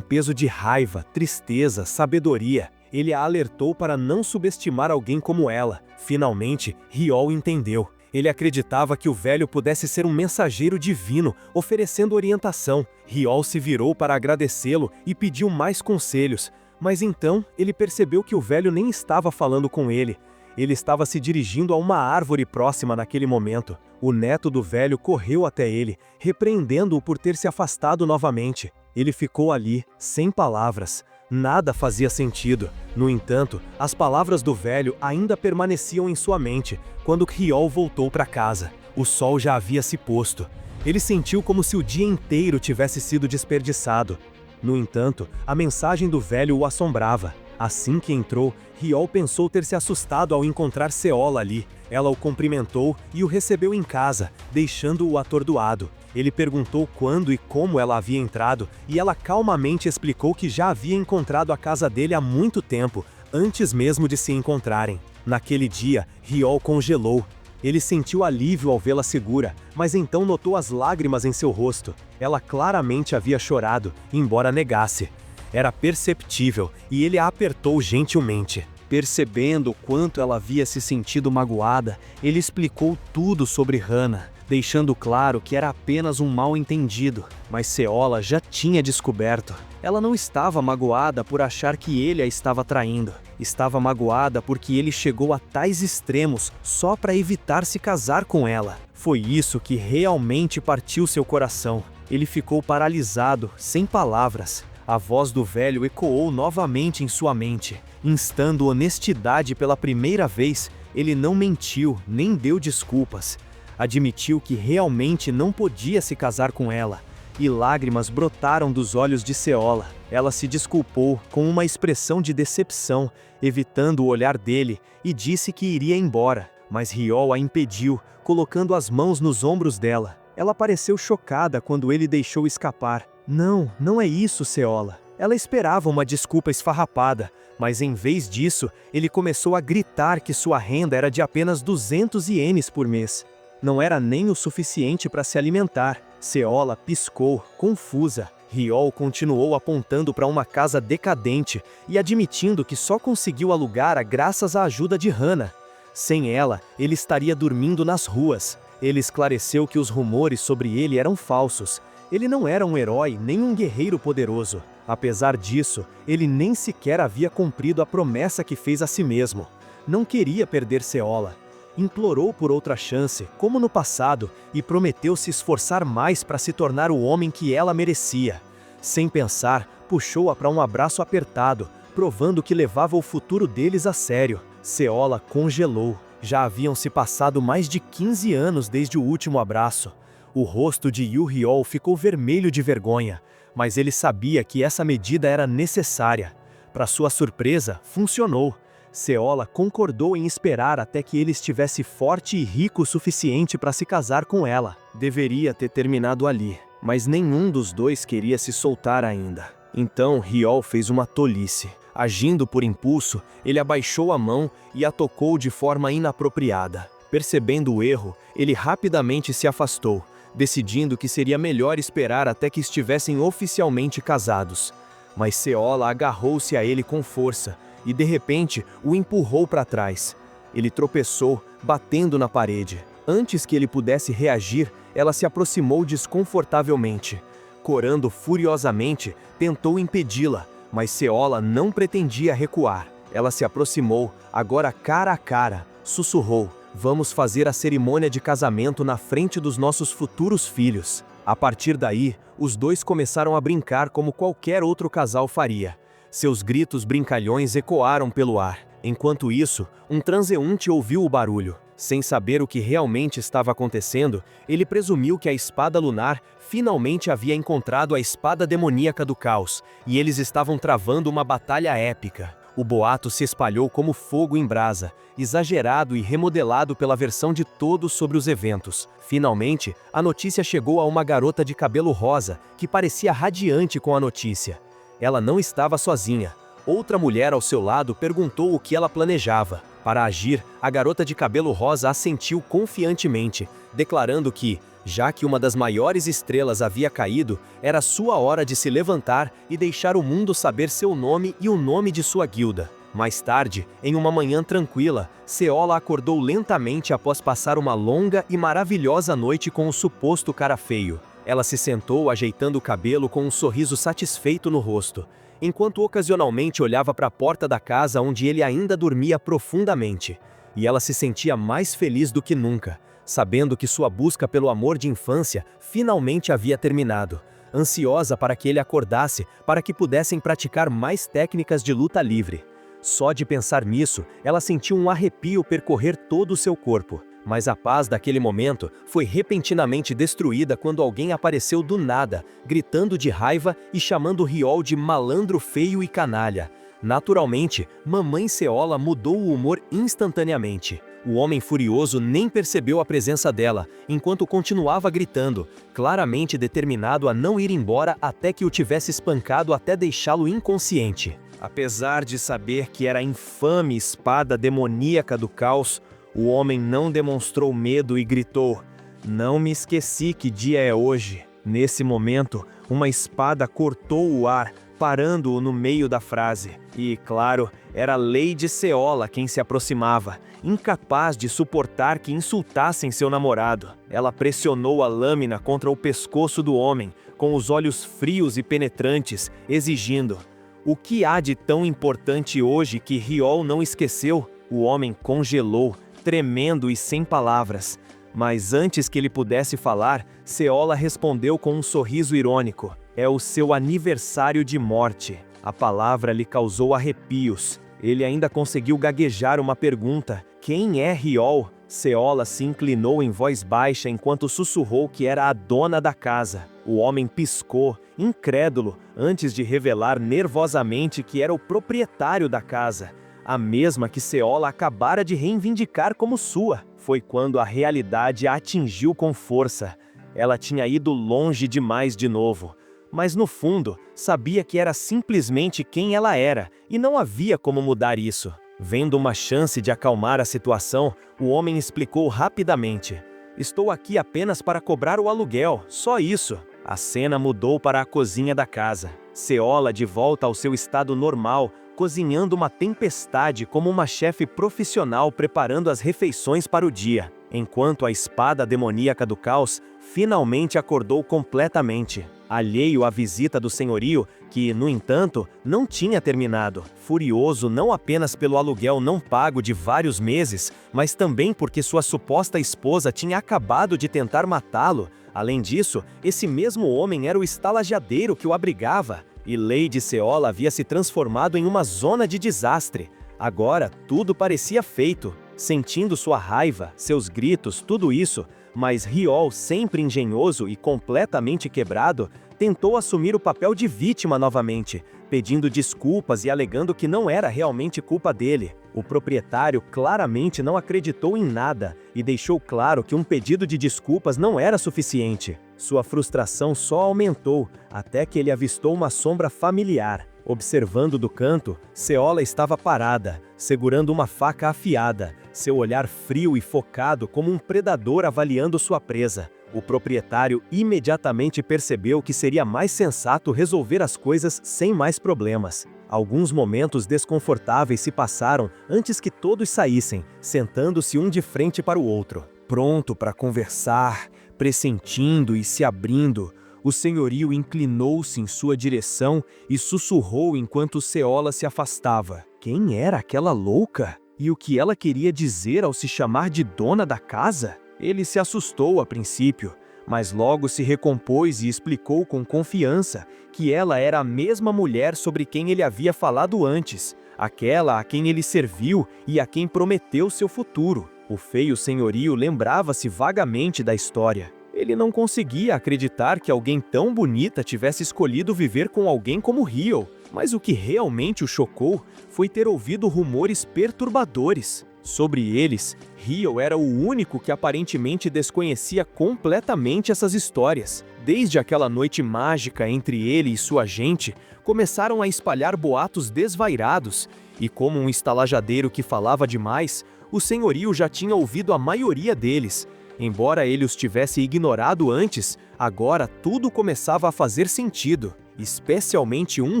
peso de raiva, tristeza, sabedoria. Ele a alertou para não subestimar alguém como ela. Finalmente, Riol entendeu. Ele acreditava que o velho pudesse ser um mensageiro divino, oferecendo orientação. Riol se virou para agradecê-lo e pediu mais conselhos. Mas então, ele percebeu que o velho nem estava falando com ele. Ele estava se dirigindo a uma árvore próxima naquele momento. O neto do velho correu até ele, repreendendo-o por ter se afastado novamente. Ele ficou ali, sem palavras. Nada fazia sentido. No entanto, as palavras do velho ainda permaneciam em sua mente, quando Riol voltou para casa. O sol já havia se posto. Ele sentiu como se o dia inteiro tivesse sido desperdiçado. No entanto, a mensagem do velho o assombrava. Assim que entrou, Riol pensou ter se assustado ao encontrar Seola ali. Ela o cumprimentou e o recebeu em casa, deixando-o atordoado. Ele perguntou quando e como ela havia entrado, e ela calmamente explicou que já havia encontrado a casa dele há muito tempo, antes mesmo de se encontrarem. Naquele dia, Riol congelou. Ele sentiu alívio ao vê-la segura, mas então notou as lágrimas em seu rosto. Ela claramente havia chorado, embora negasse. Era perceptível, e ele a apertou gentilmente. Percebendo o quanto ela havia se sentido magoada, ele explicou tudo sobre Hana, deixando claro que era apenas um mal-entendido, mas Seola já tinha descoberto. Ela não estava magoada por achar que ele a estava traindo. Estava magoada porque ele chegou a tais extremos só para evitar se casar com ela. Foi isso que realmente partiu seu coração. Ele ficou paralisado, sem palavras. A voz do velho ecoou novamente em sua mente. Instando honestidade pela primeira vez, ele não mentiu, nem deu desculpas. Admitiu que realmente não podia se casar com ela, e lágrimas brotaram dos olhos de Seola. Ela se desculpou com uma expressão de decepção, evitando o olhar dele, e disse que iria embora, mas Riol a impediu, colocando as mãos nos ombros dela. Ela pareceu chocada quando ele deixou escapar. Não é isso, Seola. Ela esperava uma desculpa esfarrapada, mas em vez disso, ele começou a gritar que sua renda era de apenas 200 ienes por mês. Não era nem o suficiente para se alimentar. Seola piscou, confusa. Riol continuou apontando para uma casa decadente e admitindo que só conseguiu alugá-la graças à ajuda de Hana. Sem ela, ele estaria dormindo nas ruas. Ele esclareceu que os rumores sobre ele eram falsos. Ele não era um herói nem um guerreiro poderoso. Apesar disso, ele nem sequer havia cumprido a promessa que fez a si mesmo. Não queria perder Seola. Implorou por outra chance, como no passado, e prometeu se esforçar mais para se tornar o homem que ela merecia. Sem pensar, puxou-a para um abraço apertado, provando que levava o futuro deles a sério. Seola congelou. Já haviam se passado mais de 15 anos desde o último abraço. O rosto de Yu Riol ficou vermelho de vergonha, mas ele sabia que essa medida era necessária. Para sua surpresa, funcionou. Seola concordou em esperar até que ele estivesse forte e rico o suficiente para se casar com ela. Deveria ter terminado ali. mas nenhum dos dois queria se soltar ainda. Então Riol fez uma tolice. Agindo por impulso, ele abaixou a mão e a tocou de forma inapropriada. Percebendo o erro, ele rapidamente se afastou, decidindo que seria melhor esperar até que estivessem oficialmente casados. Mas Seola agarrou-se a ele com força e de repente o empurrou para trás. Ele tropeçou, batendo na parede. Antes que ele pudesse reagir, ela se aproximou desconfortavelmente. Corando furiosamente, tentou impedi-la, mas Seola não pretendia recuar. Ela se aproximou, agora cara a cara, sussurrou: "Vamos fazer a cerimônia de casamento na frente dos nossos futuros filhos." A partir daí, os dois começaram a brincar como qualquer outro casal faria. Seus gritos brincalhões ecoaram pelo ar. Enquanto isso, um transeunte ouviu o barulho. Sem saber o que realmente estava acontecendo, ele presumiu que a espada lunar finalmente havia encontrado a espada demoníaca do caos, e eles estavam travando uma batalha épica. O boato se espalhou como fogo em brasa, exagerado e remodelado pela versão de todos sobre os eventos. Finalmente, a notícia chegou a uma garota de cabelo rosa, que parecia radiante com a notícia. Ela não estava sozinha. Outra mulher ao seu lado perguntou o que ela planejava. Para agir, a garota de cabelo rosa assentiu confiantemente, declarando que, já que uma das maiores estrelas havia caído, era sua hora de se levantar e deixar o mundo saber seu nome e o nome de sua guilda. Mais tarde, em uma manhã tranquila, Seola acordou lentamente após passar uma longa e maravilhosa noite com o suposto cara feio. Ela se sentou ajeitando o cabelo com um sorriso satisfeito no rosto, enquanto ocasionalmente olhava para a porta da casa onde ele ainda dormia profundamente. E ela se sentia mais feliz do que nunca, sabendo que sua busca pelo amor de infância finalmente havia terminado, ansiosa para que ele acordasse para que pudessem praticar mais técnicas de luta livre. Só de pensar nisso, ela sentiu um arrepio percorrer todo o seu corpo. Mas a paz daquele momento foi repentinamente destruída quando alguém apareceu do nada, gritando de raiva e chamando Riol de malandro feio e canalha. Naturalmente, Mamãe Seola mudou o humor instantaneamente. O homem furioso nem percebeu a presença dela, enquanto continuava gritando, claramente determinado a não ir embora até que o tivesse espancado até deixá-lo inconsciente. Apesar de saber que era a infame espada demoníaca do caos, o homem não demonstrou medo e gritou: "Não me esqueci que dia é hoje." Nesse momento, uma espada cortou o ar, parando-o no meio da frase. E, claro, era Lady Seola quem se aproximava, incapaz de suportar que insultassem seu namorado. Ela pressionou a lâmina contra o pescoço do homem, com os olhos frios e penetrantes, exigindo: "O que há de tão importante hoje que Riol não esqueceu?" O homem congelou, tremendo e sem palavras. Mas antes que ele pudesse falar, Seola respondeu com um sorriso irônico: "É o seu aniversário de morte." A palavra lhe causou arrepios. Ele ainda conseguiu gaguejar uma pergunta: "Quem é Riol?" Seola se inclinou em voz baixa enquanto sussurrou que era a dona da casa. O homem piscou, incrédulo, antes de revelar nervosamente que era o proprietário da casa, a mesma que Seola acabara de reivindicar como sua. Foi quando a realidade a atingiu com força. Ela tinha ido longe demais de novo, mas no fundo, sabia que era simplesmente quem ela era, e não havia como mudar isso. Vendo uma chance de acalmar a situação, o homem explicou rapidamente: "Estou aqui apenas para cobrar o aluguel, só isso." A cena mudou para a cozinha da casa. Seola de volta ao seu estado normal, cozinhando uma tempestade como uma chefe profissional preparando as refeições para o dia, enquanto a espada demoníaca do caos finalmente acordou completamente, alheio à visita do senhorio, que, no entanto, não tinha terminado, furioso não apenas pelo aluguel não pago de vários meses, mas também porque sua suposta esposa tinha acabado de tentar matá-lo. Além disso, esse mesmo homem era o estalajadeiro que o abrigava, e Lady Seola havia se transformado em uma zona de desastre. Agora, tudo parecia feito. Sentindo sua raiva, seus gritos, tudo isso, mas Riol, sempre engenhoso e completamente quebrado, tentou assumir o papel de vítima novamente, pedindo desculpas e alegando que não era realmente culpa dele. O proprietário claramente não acreditou em nada e deixou claro que um pedido de desculpas não era suficiente. Sua frustração só aumentou, até que ele avistou uma sombra familiar. Observando do canto, Seola estava parada, segurando uma faca afiada, seu olhar frio e focado como um predador avaliando sua presa. O proprietário imediatamente percebeu que seria mais sensato resolver as coisas sem mais problemas. Alguns momentos desconfortáveis se passaram antes que todos saíssem, sentando-se um de frente para o outro. Pronto para conversar, pressentindo e se abrindo, o senhorio inclinou-se em sua direção e sussurrou enquanto Seola se afastava. Quem era aquela louca? E o que ela queria dizer ao se chamar de dona da casa? Ele se assustou a princípio, mas logo se recompôs e explicou com confiança que ela era a mesma mulher sobre quem ele havia falado antes, aquela a quem ele serviu e a quem prometeu seu futuro. O feio senhorio lembrava-se vagamente da história. Ele não conseguia acreditar que alguém tão bonita tivesse escolhido viver com alguém como Ryo, mas o que realmente o chocou foi ter ouvido rumores perturbadores. Sobre eles, Ryo era o único que aparentemente desconhecia completamente essas histórias. Desde aquela noite mágica entre ele e sua gente, começaram a espalhar boatos desvairados, e como um estalajadeiro que falava demais, o senhorio já tinha ouvido a maioria deles. Embora ele os tivesse ignorado antes, agora tudo começava a fazer sentido, especialmente um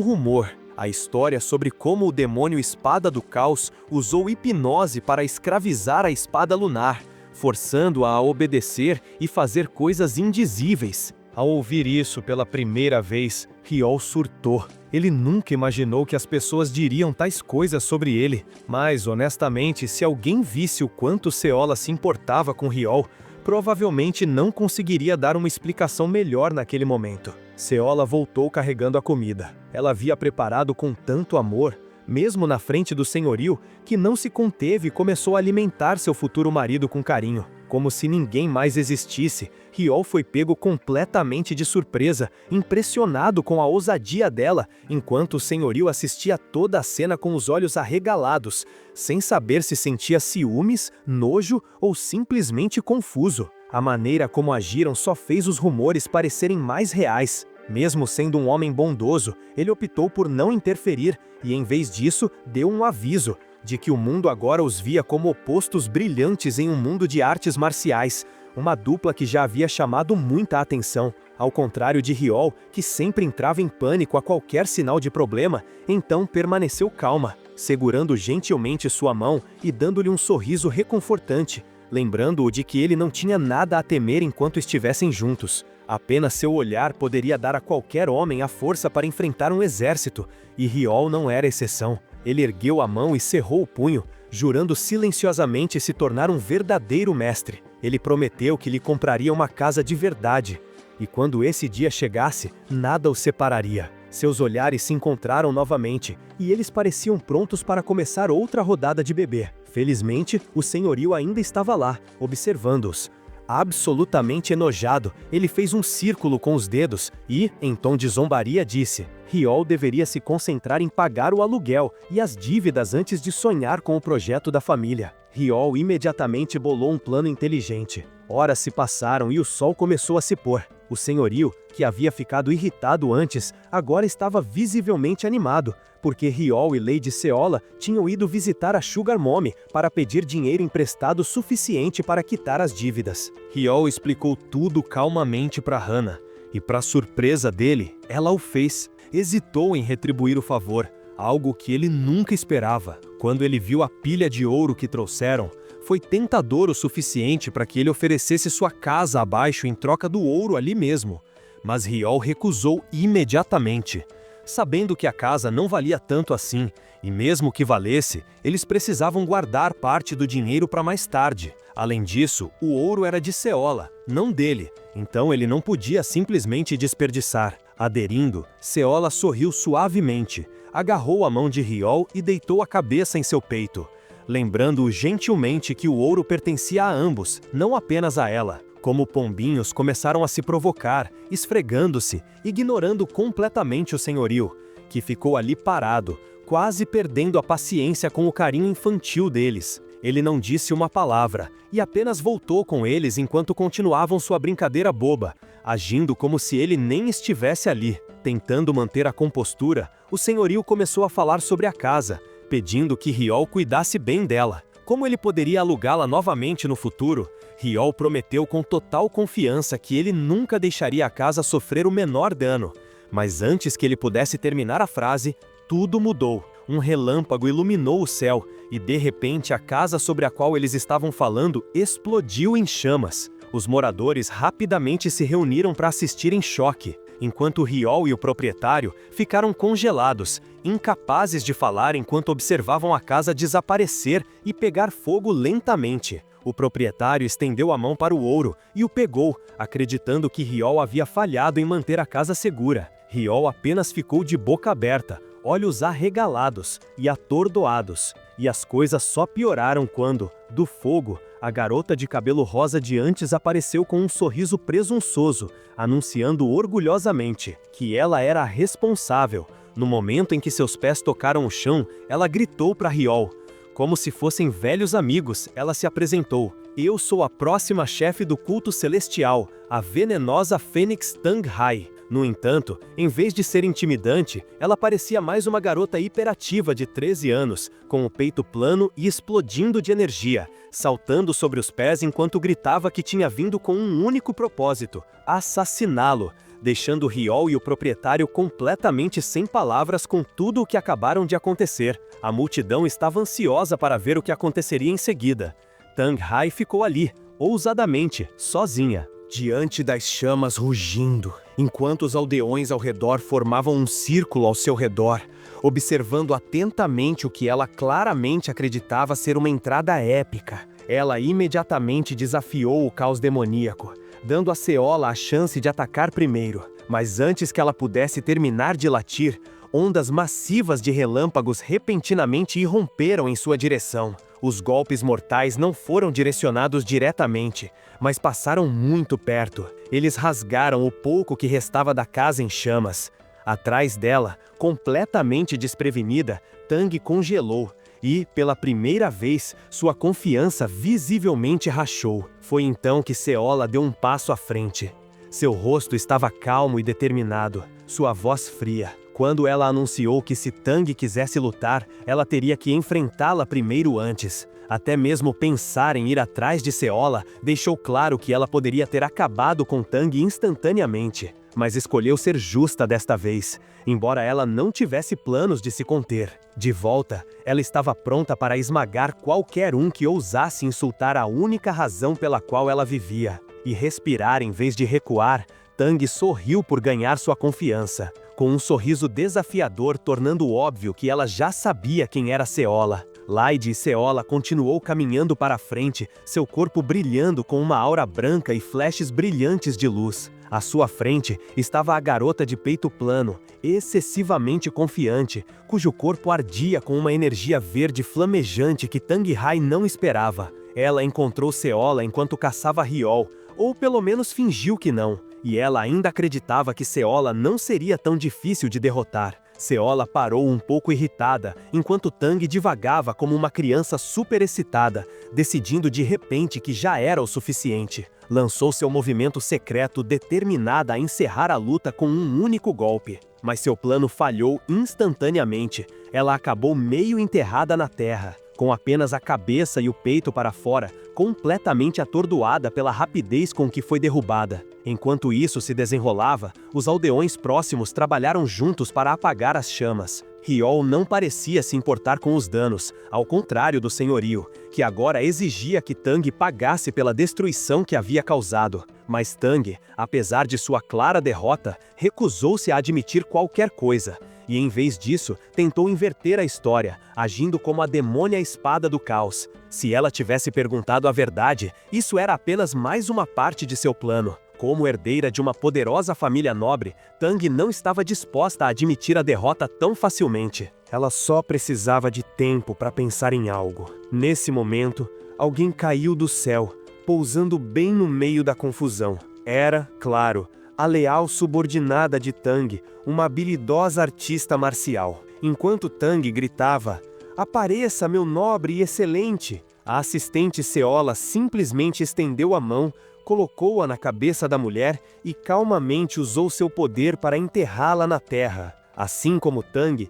rumor. A história sobre como o demônio Espada do Caos usou hipnose para escravizar a Espada Lunar, forçando-a a obedecer e fazer coisas indizíveis. Ao ouvir isso pela primeira vez, Ryo surtou. Ele nunca imaginou que as pessoas diriam tais coisas sobre ele, mas, honestamente, se alguém visse o quanto Seola se importava com Ryo, provavelmente não conseguiria dar uma explicação melhor naquele momento. Seola voltou carregando a comida. Ela havia preparado com tanto amor, mesmo na frente do senhorio, que não se conteve e começou a alimentar seu futuro marido com carinho. Como se ninguém mais existisse, Ryo foi pego completamente de surpresa, impressionado com a ousadia dela, enquanto o senhorio assistia toda a cena com os olhos arregalados, sem saber se sentia ciúmes, nojo ou simplesmente confuso. A maneira como agiram só fez os rumores parecerem mais reais. Mesmo sendo um homem bondoso, ele optou por não interferir e, em vez disso, deu um aviso de que o mundo agora os via como opostos brilhantes em um mundo de artes marciais, uma dupla que já havia chamado muita atenção. Ao contrário de Ryo, que sempre entrava em pânico a qualquer sinal de problema, então permaneceu calma, segurando gentilmente sua mão e dando-lhe um sorriso reconfortante, lembrando-o de que ele não tinha nada a temer enquanto estivessem juntos. Apenas seu olhar poderia dar a qualquer homem a força para enfrentar um exército, e Ryo não era exceção. Ele ergueu a mão e cerrou o punho, jurando silenciosamente se tornar um verdadeiro mestre. Ele prometeu que lhe compraria uma casa de verdade, e quando esse dia chegasse, nada os separaria. Seus olhares se encontraram novamente, e eles pareciam prontos para começar outra rodada de bebê. Felizmente, o senhorio ainda estava lá, observando-os. Absolutamente enojado, ele fez um círculo com os dedos e, em tom de zombaria, disse: Ryo deveria se concentrar em pagar o aluguel e as dívidas antes de sonhar com o projeto da família. Ryo imediatamente bolou um plano inteligente. Horas se passaram e o sol começou a se pôr. O senhorio, que havia ficado irritado antes, agora estava visivelmente animado, porque Ryo e Lady Seola tinham ido visitar a Sugar Mommy para pedir dinheiro emprestado suficiente para quitar as dívidas. Ryo explicou tudo calmamente para Hana, e para surpresa dele, ela o fez. Hesitou em retribuir o favor, algo que ele nunca esperava. Quando ele viu a pilha de ouro que trouxeram, foi tentador o suficiente para que ele oferecesse sua casa abaixo em troca do ouro ali mesmo. Mas Ryo recusou imediatamente, sabendo que a casa não valia tanto assim, e mesmo que valesse, eles precisavam guardar parte do dinheiro para mais tarde. Além disso, o ouro era de Seola, não dele, então ele não podia simplesmente desperdiçar. Aderindo, Seola sorriu suavemente, agarrou a mão de Ryo e deitou a cabeça em seu peito, lembrando-o gentilmente que o ouro pertencia a ambos, não apenas a ela. Como pombinhos começaram a se provocar, esfregando-se, ignorando completamente o senhorio, que ficou ali parado, quase perdendo a paciência com o carinho infantil deles. Ele não disse uma palavra, e apenas voltou com eles enquanto continuavam sua brincadeira boba, agindo como se ele nem estivesse ali. Tentando manter a compostura, o senhorio começou a falar sobre a casa, pedindo que Riol cuidasse bem dela. Como ele poderia alugá-la novamente no futuro, Riol prometeu com total confiança que ele nunca deixaria a casa sofrer o menor dano. Mas antes que ele pudesse terminar a frase, tudo mudou. Um relâmpago iluminou o céu, e de repente a casa sobre a qual eles estavam falando explodiu em chamas. Os moradores rapidamente se reuniram para assistir em choque, enquanto Riol e o proprietário ficaram congelados, incapazes de falar enquanto observavam a casa desaparecer e pegar fogo lentamente. O proprietário estendeu a mão para o ouro e o pegou, acreditando que Riol havia falhado em manter a casa segura. Riol apenas ficou de boca aberta, olhos arregalados e atordoados. E as coisas só pioraram quando, do fogo, a garota de cabelo rosa de antes apareceu com um sorriso presunçoso, anunciando orgulhosamente que ela era a responsável. No momento em que seus pés tocaram o chão, ela gritou para Riol. Como se fossem velhos amigos, ela se apresentou. Eu sou a próxima chefe do culto celestial, a venenosa Fênix Tang Hai. No entanto, em vez de ser intimidante, ela parecia mais uma garota hiperativa de 13 anos, com o peito plano e explodindo de energia, saltando sobre os pés enquanto gritava que tinha vindo com um único propósito: assassiná-lo, deixando Riol e o proprietário completamente sem palavras com tudo o que acabaram de acontecer. A multidão estava ansiosa para ver o que aconteceria em seguida. Tang Hai ficou ali, ousadamente, sozinha, diante das chamas rugindo, enquanto os aldeões ao redor formavam um círculo ao seu redor, observando atentamente o que ela claramente acreditava ser uma entrada épica. Ela imediatamente desafiou o caos demoníaco, dando a Seola a chance de atacar primeiro. Mas antes que ela pudesse terminar de latir, ondas massivas de relâmpagos repentinamente irromperam em sua direção. Os golpes mortais não foram direcionados diretamente, mas passaram muito perto. Eles rasgaram o pouco que restava da casa em chamas. Atrás dela, completamente desprevenida, Tang congelou e, pela primeira vez, sua confiança visivelmente rachou. Foi então que Seola deu um passo à frente. Seu rosto estava calmo e determinado, sua voz fria. Quando ela anunciou que se Tang quisesse lutar, ela teria que enfrentá-la primeiro antes. Até mesmo pensar em ir atrás de Seola deixou claro que ela poderia ter acabado com Tang instantaneamente. Mas escolheu ser justa desta vez, embora ela não tivesse planos de se conter. De volta, ela estava pronta para esmagar qualquer um que ousasse insultar a única razão pela qual ela vivia. E respirar em vez de recuar, Tang sorriu por ganhar sua confiança, com um sorriso desafiador tornando óbvio que ela já sabia quem era Seola. Laide e Seola continuou caminhando para a frente, seu corpo brilhando com uma aura branca e flashes brilhantes de luz. À sua frente estava a garota de peito plano, excessivamente confiante, cujo corpo ardia com uma energia verde flamejante que Tang Hai não esperava. Ela encontrou Seola enquanto caçava Riol, ou pelo menos fingiu que não, e ela ainda acreditava que Seola não seria tão difícil de derrotar. Seola parou um pouco irritada, enquanto Tang divagava como uma criança super excitada, decidindo de repente que já era o suficiente. Lançou seu movimento secreto determinada a encerrar a luta com um único golpe. Mas seu plano falhou instantaneamente. Ela acabou meio enterrada na terra, com apenas a cabeça e o peito para fora, completamente atordoada pela rapidez com que foi derrubada. Enquanto isso se desenrolava, os aldeões próximos trabalharam juntos para apagar as chamas. Riol não parecia se importar com os danos, ao contrário do senhorio, que agora exigia que Tang pagasse pela destruição que havia causado. Mas Tang, apesar de sua clara derrota, recusou-se a admitir qualquer coisa. E em vez disso, tentou inverter a história, agindo como a demônia espada do caos. Se ela tivesse perguntado a verdade, isso era apenas mais uma parte de seu plano. Como herdeira de uma poderosa família nobre, Tang não estava disposta a admitir a derrota tão facilmente. Ela só precisava de tempo para pensar em algo. Nesse momento, alguém caiu do céu, pousando bem no meio da confusão. Era, claro, a leal subordinada de Tang, uma habilidosa artista marcial. Enquanto Tang gritava, "Apareça, meu nobre e excelente!", a assistente Seola simplesmente estendeu a mão, colocou-a na cabeça da mulher e calmamente usou seu poder para enterrá-la na terra. Assim como Tang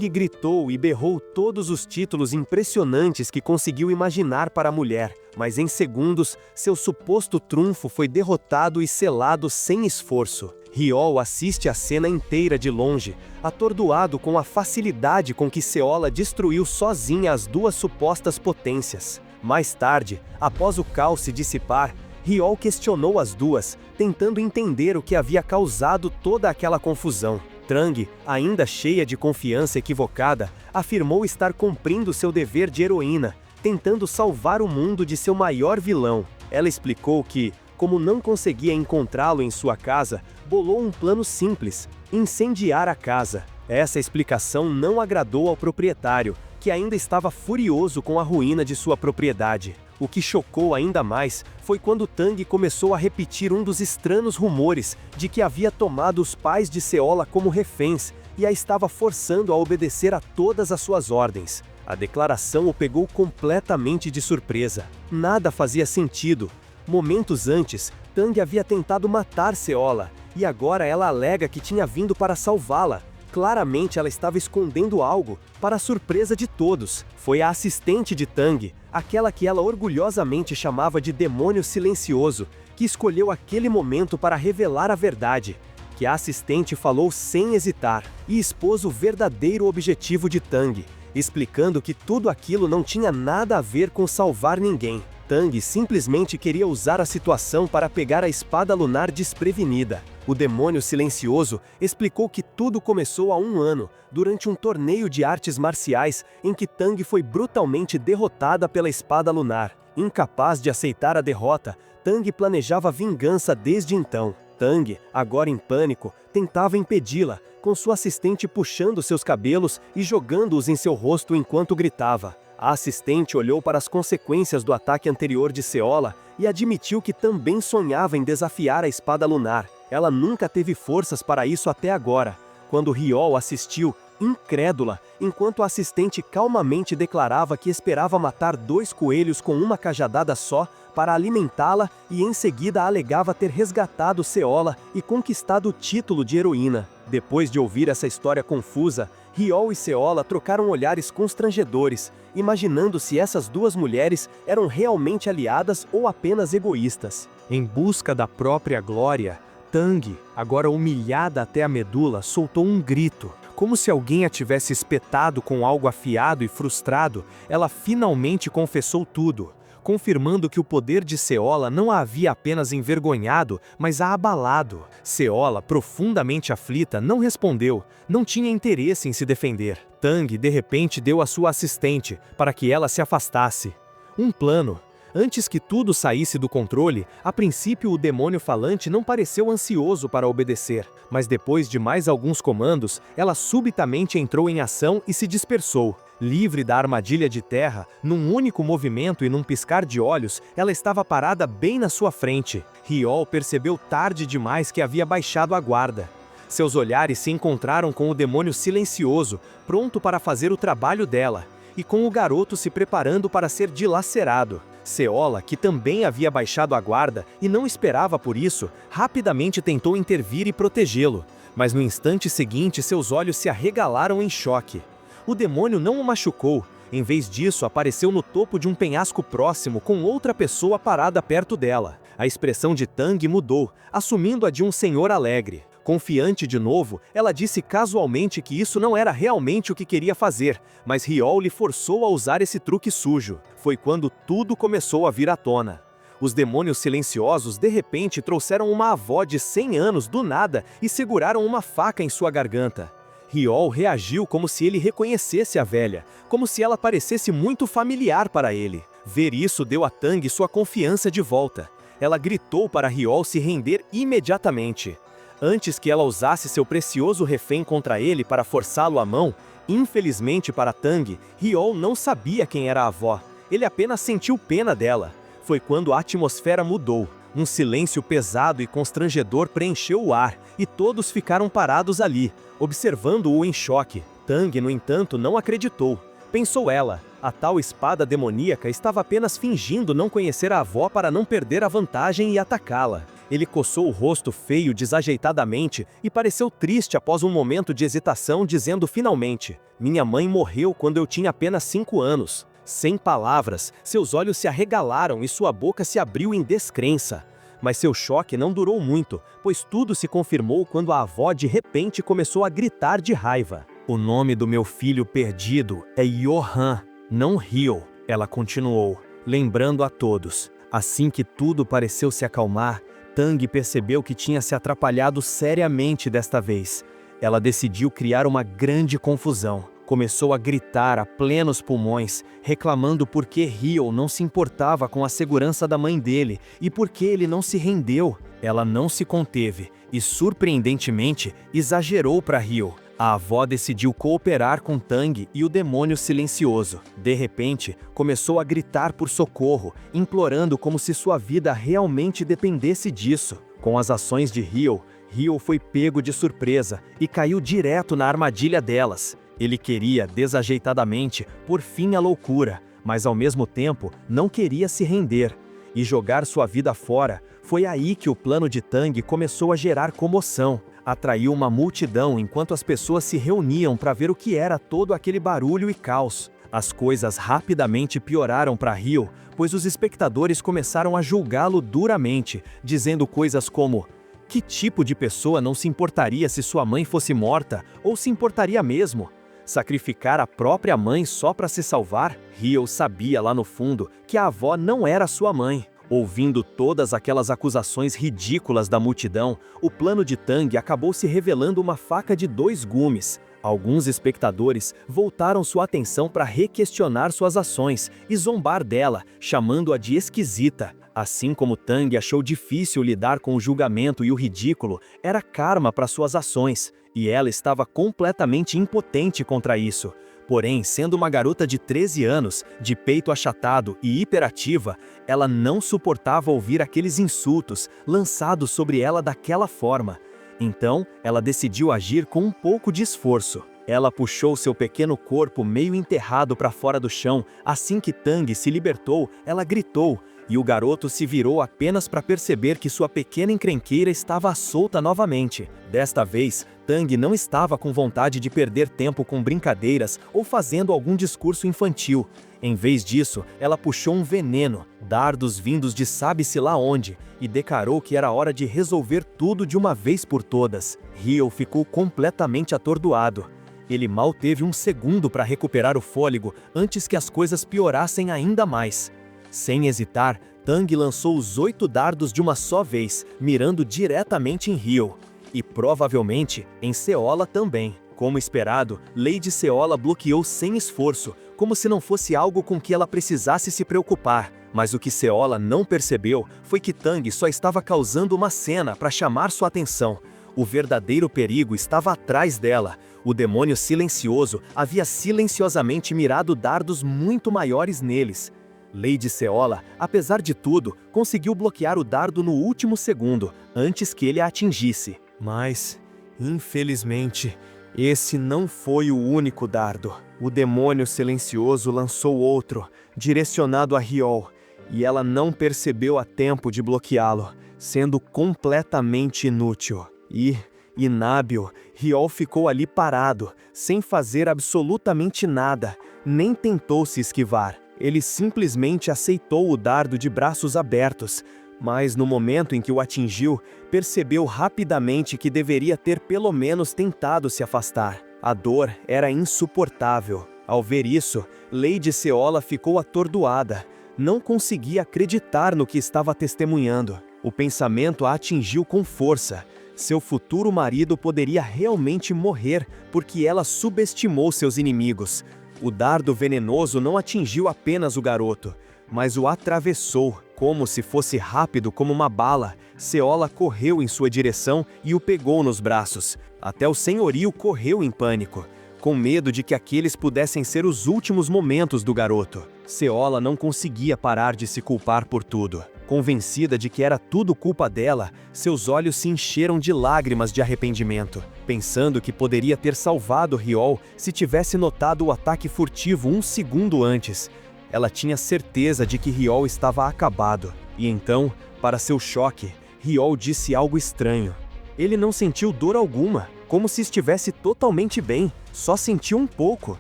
gritou e berrou todos os títulos impressionantes que conseguiu imaginar para a mulher, mas em segundos, seu suposto trunfo foi derrotado e selado sem esforço. Ryol assiste a cena inteira de longe, atordoado com a facilidade com que Seola destruiu sozinha as duas supostas potências. Mais tarde, após o caos se dissipar, Ryol questionou as duas, tentando entender o que havia causado toda aquela confusão. Trang, ainda cheia de confiança equivocada, afirmou estar cumprindo seu dever de heroína, tentando salvar o mundo de seu maior vilão. Ela explicou que, como não conseguia encontrá-lo em sua casa, bolou um plano simples: incendiar a casa. Essa explicação não agradou ao proprietário, que ainda estava furioso com a ruína de sua propriedade. O que chocou ainda mais foi quando Tang começou a repetir um dos estranhos rumores de que havia tomado os pais de Seola como reféns e a estava forçando a obedecer a todas as suas ordens. A declaração o pegou completamente de surpresa. Nada fazia sentido. Momentos antes, Tang havia tentado matar Seola, e agora ela alega que tinha vindo para salvá-la. Claramente ela estava escondendo algo, para a surpresa de todos. Foi a assistente de Tang, aquela que ela orgulhosamente chamava de demônio silencioso, que escolheu aquele momento para revelar a verdade. Que a assistente falou sem hesitar, e expôs o verdadeiro objetivo de Tang, explicando que tudo aquilo não tinha nada a ver com salvar ninguém. Tang simplesmente queria usar a situação para pegar a espada lunar desprevenida. O demônio silencioso explicou que tudo começou há 1 ano, durante um torneio de artes marciais em que Tang foi brutalmente derrotada pela espada lunar. Incapaz de aceitar a derrota, Tang planejava vingança desde então. Tang, agora em pânico, tentava impedi-la, com sua assistente puxando seus cabelos e jogando-os em seu rosto enquanto gritava. A assistente olhou para as consequências do ataque anterior de Seola e admitiu que também sonhava em desafiar a espada lunar. Ela nunca teve forças para isso até agora. Quando Ryol assistiu, incrédula, enquanto a assistente calmamente declarava que esperava matar 2 coelhos com uma cajadada só para alimentá-la e em seguida alegava ter resgatado Seola e conquistado o título de heroína. Depois de ouvir essa história confusa, Ryol e Seola trocaram olhares constrangedores, imaginando se essas duas mulheres eram realmente aliadas ou apenas egoístas. Em busca da própria glória, Tang, agora humilhada até a medula, soltou um grito. Como se alguém a tivesse espetado com algo afiado e frustrado, ela finalmente confessou tudo, confirmando que o poder de Seola não a havia apenas envergonhado, mas a abalado. Seola, profundamente aflita, não respondeu, não tinha interesse em se defender. Tang, de repente, deu a sua assistente, para que ela se afastasse. Um plano. Antes que tudo saísse do controle, a princípio o demônio falante não pareceu ansioso para obedecer, mas depois de mais alguns comandos, ela subitamente entrou em ação e se dispersou. Livre da armadilha de terra, num único movimento e num piscar de olhos, ela estava parada bem na sua frente. Ryol percebeu tarde demais que havia baixado a guarda. Seus olhares se encontraram com o demônio silencioso, pronto para fazer o trabalho dela, e com o garoto se preparando para ser dilacerado. Seola, que também havia baixado a guarda e não esperava por isso, rapidamente tentou intervir e protegê-lo, mas no instante seguinte seus olhos se arregalaram em choque. O demônio não o machucou, em vez disso apareceu no topo de um penhasco próximo com outra pessoa parada perto dela. A expressão de Tang mudou, assumindo a de um senhor alegre. Confiante de novo, ela disse casualmente que isso não era realmente o que queria fazer, mas Ryol lhe forçou a usar esse truque sujo. Foi quando tudo começou a vir à tona. Os demônios silenciosos de repente trouxeram uma avó de 100 anos do nada e seguraram uma faca em sua garganta. Ryol reagiu como se ele reconhecesse a velha, como se ela parecesse muito familiar para ele. Ver isso deu a Tang sua confiança de volta. Ela gritou para Ryol se render imediatamente. Antes que ela usasse seu precioso refém contra ele para forçá-lo à mão, infelizmente para Tang, Ryol não sabia quem era a avó. Ele apenas sentiu pena dela. Foi quando a atmosfera mudou. Um silêncio pesado e constrangedor preencheu o ar, e todos ficaram parados ali, observando-o em choque. Tang, no entanto, não acreditou. Pensou ela, a tal espada demoníaca estava apenas fingindo não conhecer a avó para não perder a vantagem e atacá-la. Ele coçou o rosto feio desajeitadamente e pareceu triste após um momento de hesitação, dizendo finalmente: "Minha mãe morreu quando eu tinha apenas 5 anos." Sem palavras, seus olhos se arregalaram e sua boca se abriu em descrença. Mas seu choque não durou muito, pois tudo se confirmou quando a avó de repente começou a gritar de raiva. "O nome do meu filho perdido é Johan, não Ryo", ela continuou, lembrando a todos. Assim que tudo pareceu se acalmar, Tang percebeu que tinha se atrapalhado seriamente desta vez. Ela decidiu criar uma grande confusão. Começou a gritar a plenos pulmões, reclamando por que Ryo não se importava com a segurança da mãe dele e por que ele não se rendeu. Ela não se conteve e, surpreendentemente, exagerou para Ryo. A avó decidiu cooperar com Tang e o demônio silencioso. De repente, começou a gritar por socorro, implorando como se sua vida realmente dependesse disso. Com as ações de Ryo, Ryo foi pego de surpresa e caiu direto na armadilha delas. Ele queria, desajeitadamente, pôr fim à loucura, mas ao mesmo tempo não queria se render. E jogar sua vida fora, foi aí que o plano de Tang começou a gerar comoção. Atraiu uma multidão enquanto as pessoas se reuniam para ver o que era todo aquele barulho e caos. As coisas rapidamente pioraram para Ryo, pois os espectadores começaram a julgá-lo duramente, dizendo coisas como: "Que tipo de pessoa não se importaria se sua mãe fosse morta, ou se importaria mesmo? Sacrificar a própria mãe só para se salvar?" Ryo sabia lá no fundo que a avó não era sua mãe. Ouvindo todas aquelas acusações ridículas da multidão, o plano de Tang acabou se revelando uma faca de 2 gumes. Alguns espectadores voltaram sua atenção para requestionar suas ações e zombar dela, chamando-a de esquisita. Assim como Tang achou difícil lidar com o julgamento e o ridículo, era karma para suas ações, e ela estava completamente impotente contra isso. Porém, sendo uma garota de 13 anos, de peito achatado e hiperativa, ela não suportava ouvir aqueles insultos lançados sobre ela daquela forma. Então, ela decidiu agir com um pouco de esforço. Ela puxou seu pequeno corpo meio enterrado para fora do chão. Assim que Tang se libertou, ela gritou, e o garoto se virou apenas para perceber que sua pequena encrenqueira estava solta novamente. Desta vez, Tang não estava com vontade de perder tempo com brincadeiras ou fazendo algum discurso infantil. Em vez disso, ela puxou um veneno, dardos vindos de sabe-se lá onde, e declarou que era hora de resolver tudo de uma vez por todas. Ryo ficou completamente atordoado. Ele mal teve um segundo para recuperar o fôlego antes que as coisas piorassem ainda mais. Sem hesitar, Tang lançou os 8 dardos de uma só vez, mirando diretamente em Ryo. E provavelmente em Seola também. Como esperado, Lady Seola bloqueou sem esforço, como se não fosse algo com que ela precisasse se preocupar. Mas o que Seola não percebeu foi que Tang só estava causando uma cena para chamar sua atenção. O verdadeiro perigo estava atrás dela. O demônio silencioso havia silenciosamente mirado dardos muito maiores neles. Lady Seola, apesar de tudo, conseguiu bloquear o dardo no último segundo, antes que ele a atingisse. Mas, infelizmente, esse não foi o único dardo. O demônio silencioso lançou outro, direcionado a Ryo, e ela não percebeu a tempo de bloqueá-lo, sendo completamente inútil. E, inábil, Ryo ficou ali parado, sem fazer absolutamente nada, nem tentou se esquivar. Ele simplesmente aceitou o dardo de braços abertos, mas no momento em que o atingiu, percebeu rapidamente que deveria ter pelo menos tentado se afastar. A dor era insuportável. Ao ver isso, Lady Seola ficou atordoada. Não conseguia acreditar no que estava testemunhando. O pensamento a atingiu com força. Seu futuro marido poderia realmente morrer porque ela subestimou seus inimigos. O dardo venenoso não atingiu apenas o garoto, mas o atravessou, como se fosse rápido como uma bala. Seola correu em sua direção e o pegou nos braços. Até o senhorio correu em pânico, com medo de que aqueles pudessem ser os últimos momentos do garoto. Seola não conseguia parar de se culpar por tudo. Convencida de que era tudo culpa dela, seus olhos se encheram de lágrimas de arrependimento, pensando que poderia ter salvado Riol se tivesse notado o ataque furtivo um segundo antes. Ela tinha certeza de que Riol estava acabado, e então, para seu choque, Riol disse algo estranho. Ele não sentiu dor alguma, como se estivesse totalmente bem, só sentiu um pouco.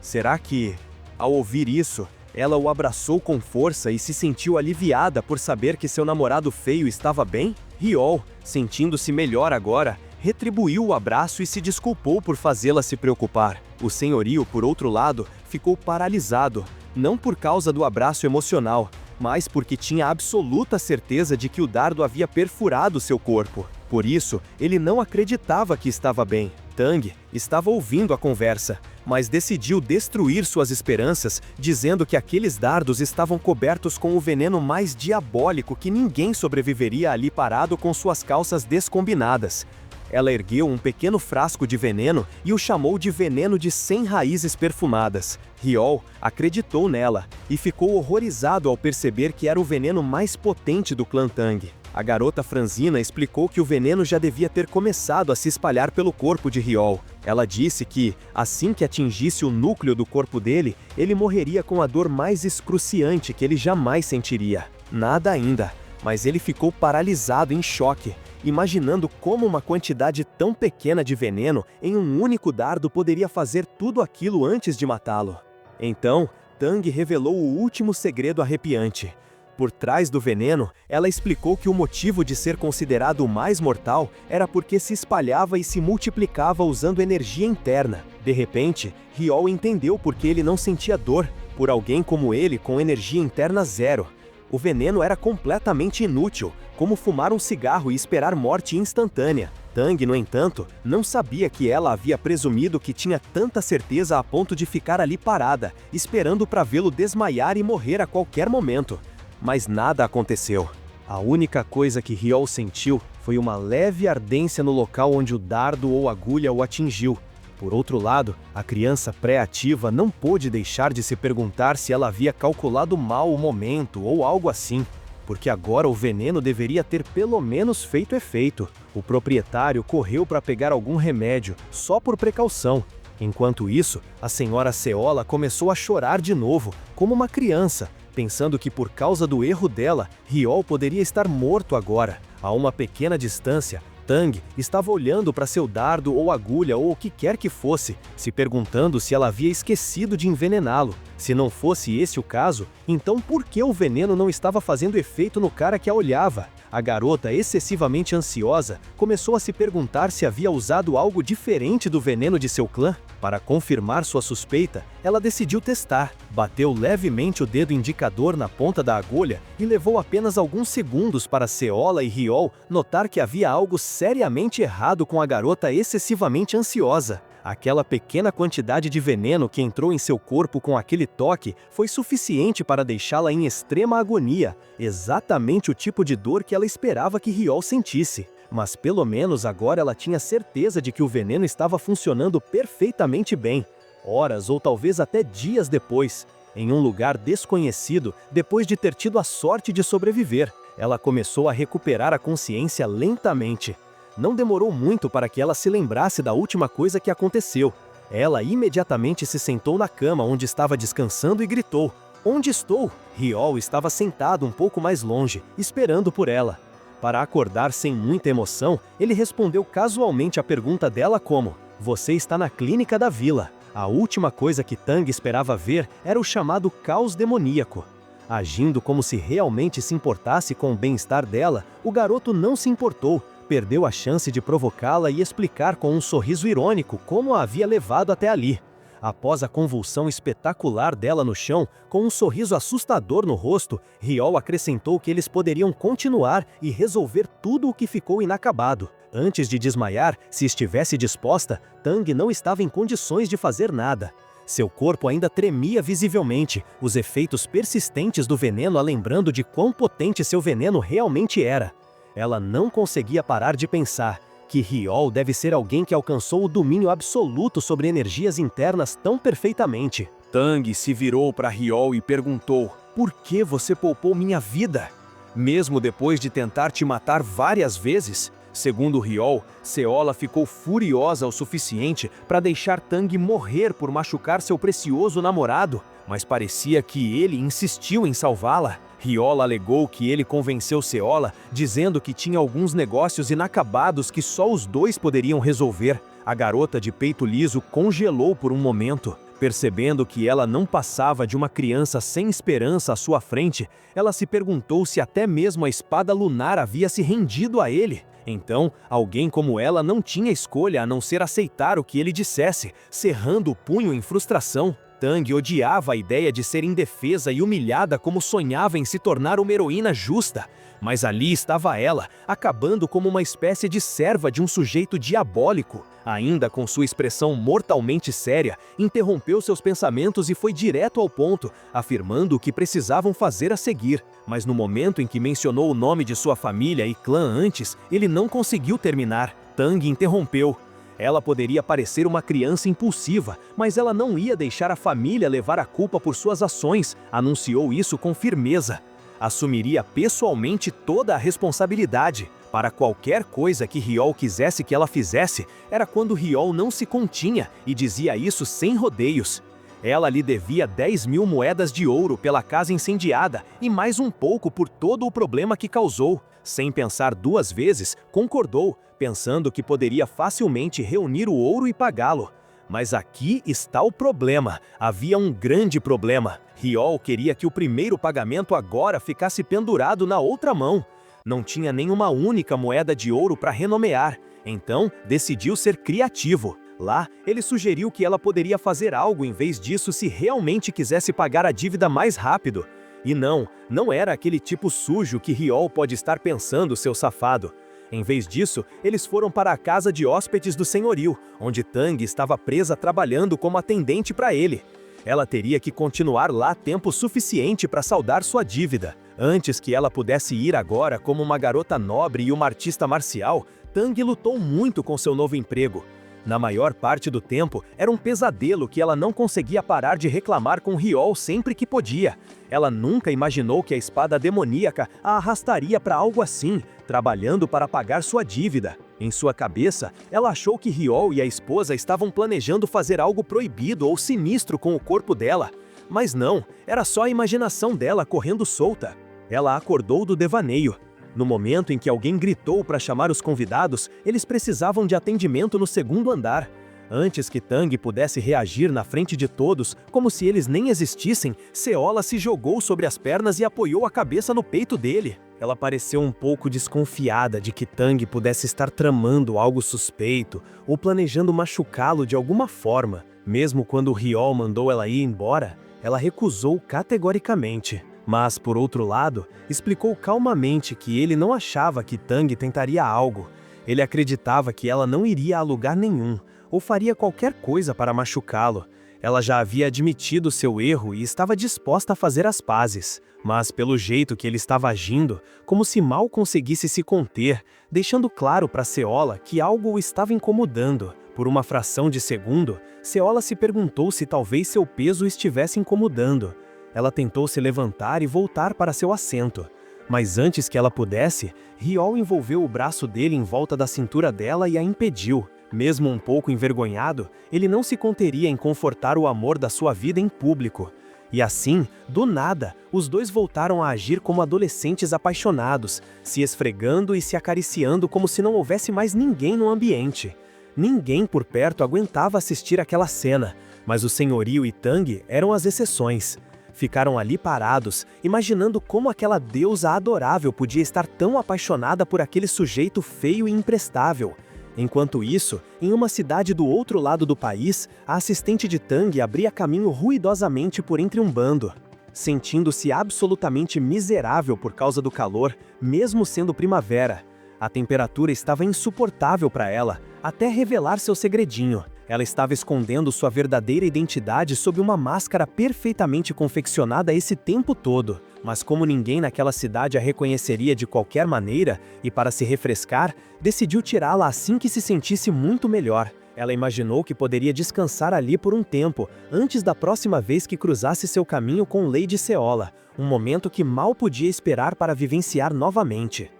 Será que, ao ouvir isso, ela o abraçou com força e se sentiu aliviada por saber que seu namorado feio estava bem? Riol, sentindo-se melhor agora, retribuiu o abraço e se desculpou por fazê-la se preocupar. O senhorio, por outro lado, ficou paralisado, não por causa do abraço emocional, mas porque tinha absoluta certeza de que o dardo havia perfurado seu corpo. Por isso, ele não acreditava que estava bem. Tang estava ouvindo a conversa, mas decidiu destruir suas esperanças, dizendo que aqueles dardos estavam cobertos com o veneno mais diabólico, que ninguém sobreviveria ali parado com suas calças descombinadas. Ela ergueu um pequeno frasco de veneno e o chamou de veneno de 100 raízes perfumadas. Riol acreditou nela e ficou horrorizado ao perceber que era o veneno mais potente do clã Tang. A garota franzina explicou que o veneno já devia ter começado a se espalhar pelo corpo de Riol. Ela disse que, assim que atingisse o núcleo do corpo dele, ele morreria com a dor mais excruciante que ele jamais sentiria. Nada ainda, mas ele ficou paralisado em choque, imaginando como uma quantidade tão pequena de veneno em um único dardo poderia fazer tudo aquilo antes de matá-lo. Então, Tang revelou o último segredo arrepiante. Por trás do veneno, ela explicou que o motivo de ser considerado o mais mortal era porque se espalhava e se multiplicava usando energia interna. De repente, Riol entendeu por que ele não sentia dor, por alguém como ele com energia interna zero. O veneno era completamente inútil, como fumar um cigarro e esperar morte instantânea. Tang, no entanto, não sabia que ela havia presumido que tinha tanta certeza a ponto de ficar ali parada, esperando para vê-lo desmaiar e morrer a qualquer momento. Mas nada aconteceu. A única coisa que Riol sentiu foi uma leve ardência no local onde o dardo ou agulha o atingiu. Por outro lado, a criança pré-ativa não pôde deixar de se perguntar se ela havia calculado mal o momento ou algo assim, porque agora o veneno deveria ter pelo menos feito efeito. O proprietário correu para pegar algum remédio, só por precaução. Enquanto isso, a senhora Seola começou a chorar de novo, como uma criança, pensando que por causa do erro dela, Riol poderia estar morto agora. A uma pequena distância, Tang estava olhando para seu dardo ou agulha ou o que quer que fosse, se perguntando se ela havia esquecido de envenená-lo. Se não fosse esse o caso, então por que o veneno não estava fazendo efeito no cara que a olhava? A garota, excessivamente ansiosa, começou a se perguntar se havia usado algo diferente do veneno de seu clã. Para confirmar sua suspeita, ela decidiu testar. Bateu levemente o dedo indicador na ponta da agulha e levou apenas alguns segundos para Seola e Riol notar que havia algo seriamente errado com a garota excessivamente ansiosa. Aquela pequena quantidade de veneno que entrou em seu corpo com aquele toque foi suficiente para deixá-la em extrema agonia, exatamente o tipo de dor que ela esperava que Riol sentisse. Mas pelo menos agora ela tinha certeza de que o veneno estava funcionando perfeitamente bem. Horas ou talvez até dias depois, em um lugar desconhecido, depois de ter tido a sorte de sobreviver, ela começou a recuperar a consciência lentamente. Não demorou muito para que ela se lembrasse da última coisa que aconteceu. Ela imediatamente se sentou na cama onde estava descansando e gritou: "Onde estou?" Riol estava sentado um pouco mais longe, esperando por ela. Para acordar sem muita emoção, ele respondeu casualmente à pergunta dela como: "Você está na clínica da vila." A última coisa que Tang esperava ver era o chamado caos demoníaco. Agindo como se realmente se importasse com o bem-estar dela, o garoto não se importou. Perdeu a chance de provocá-la e explicar com um sorriso irônico como a havia levado até ali. Após a convulsão espetacular dela no chão, com um sorriso assustador no rosto, Riol acrescentou que eles poderiam continuar e resolver tudo o que ficou inacabado. Antes de desmaiar, se estivesse disposta, Tang não estava em condições de fazer nada. Seu corpo ainda tremia visivelmente, os efeitos persistentes do veneno a lembrando de quão potente seu veneno realmente era. Ela não conseguia parar de pensar que Riol deve ser alguém que alcançou o domínio absoluto sobre energias internas tão perfeitamente. Tang se virou para Riol e perguntou: "Por que você poupou minha vida?" mesmo depois de tentar te matar várias vezes? Segundo Hyo, Seola ficou furiosa o suficiente para deixar Tang morrer por machucar seu precioso namorado, mas parecia que ele insistiu em salvá-la. Hyo alegou que ele convenceu Seola, dizendo que tinha alguns negócios inacabados que só os dois poderiam resolver. A garota de peito liso congelou por um momento. Percebendo que ela não passava de uma criança sem esperança à sua frente, ela se perguntou se até mesmo a espada lunar havia se rendido a ele. Então, alguém como ela não tinha escolha a não ser aceitar o que ele dissesse, cerrando o punho em frustração. Tang odiava a ideia de ser indefesa e humilhada como sonhava em se tornar uma heroína justa. Mas ali estava ela, acabando como uma espécie de serva de um sujeito diabólico. Ainda com sua expressão mortalmente séria, interrompeu seus pensamentos e foi direto ao ponto, afirmando o que precisavam fazer a seguir. Mas no momento em que mencionou o nome de sua família e clã antes, ele não conseguiu terminar. Tang interrompeu. Ela poderia parecer uma criança impulsiva, mas ela não ia deixar a família levar a culpa por suas ações, anunciou isso com firmeza. Assumiria pessoalmente toda a responsabilidade. Para qualquer coisa que Hyo quisesse que ela fizesse, era quando Hyo não se continha e dizia isso sem rodeios. Ela lhe devia 10.000 moedas de ouro pela casa incendiada e mais um pouco por todo o problema que causou. Sem pensar duas vezes, concordou, pensando que poderia facilmente reunir o ouro e pagá-lo. Mas aqui está o problema. Havia um grande problema. Hyo queria que o primeiro pagamento agora ficasse pendurado na outra mão. Não tinha nenhuma única moeda de ouro para renomear, então decidiu ser criativo. Lá, ele sugeriu que ela poderia fazer algo em vez disso se realmente quisesse pagar a dívida mais rápido. E não era aquele tipo sujo que Hyo pode estar pensando, seu safado. Em vez disso, eles foram para a casa de hóspedes do senhorio, onde Tang estava presa trabalhando como atendente para ele. Ela teria que continuar lá tempo suficiente para saldar sua dívida. Antes que ela pudesse ir agora como uma garota nobre e uma artista marcial, Tang lutou muito com seu novo emprego. Na maior parte do tempo, era um pesadelo que ela não conseguia parar de reclamar com Hyo sempre que podia. Ela nunca imaginou que a espada demoníaca a arrastaria para algo assim, trabalhando para pagar sua dívida. Em sua cabeça, ela achou que Hyo e a esposa estavam planejando fazer algo proibido ou sinistro com o corpo dela. Mas não, era só a imaginação dela correndo solta. Ela acordou do devaneio. No momento em que alguém gritou para chamar os convidados, eles precisavam de atendimento no segundo andar. Antes que Tang pudesse reagir na frente de todos, como se eles nem existissem, Seola se jogou sobre as pernas e apoiou a cabeça no peito dele. Ela pareceu um pouco desconfiada de que Tang pudesse estar tramando algo suspeito ou planejando machucá-lo de alguma forma. Mesmo quando Hyo mandou ela ir embora, ela recusou categoricamente. Mas, por outro lado, explicou calmamente que ele não achava que Tang tentaria algo. Ele acreditava que ela não iria a lugar nenhum, ou faria qualquer coisa para machucá-lo. Ela já havia admitido seu erro e estava disposta a fazer as pazes. Mas pelo jeito que ele estava agindo, como se mal conseguisse se conter, deixando claro para Seola que algo o estava incomodando. Por uma fração de segundo, Seola se perguntou se talvez seu peso o estivesse incomodando. Ela tentou se levantar e voltar para seu assento. Mas antes que ela pudesse, Hyo envolveu o braço dele em volta da cintura dela e a impediu. Mesmo um pouco envergonhado, ele não se conteria em confortar o amor da sua vida em público. E assim, do nada, os dois voltaram a agir como adolescentes apaixonados, se esfregando e se acariciando como se não houvesse mais ninguém no ambiente. Ninguém por perto aguentava assistir aquela cena, mas o senhorio e Tang eram as exceções. Ficaram ali parados, imaginando como aquela deusa adorável podia estar tão apaixonada por aquele sujeito feio e imprestável. Enquanto isso, em uma cidade do outro lado do país, a assistente de Tang abria caminho ruidosamente por entre um bando. Sentindo-se absolutamente miserável por causa do calor, mesmo sendo primavera. A temperatura estava insuportável para ela, até revelar seu segredinho. Ela estava escondendo sua verdadeira identidade sob uma máscara perfeitamente confeccionada esse tempo todo. Mas como ninguém naquela cidade a reconheceria de qualquer maneira, e para se refrescar, decidiu tirá-la assim que se sentisse muito melhor. Ela imaginou que poderia descansar ali por um tempo, antes da próxima vez que cruzasse seu caminho com Lady Seola, um momento que mal podia esperar para vivenciar novamente.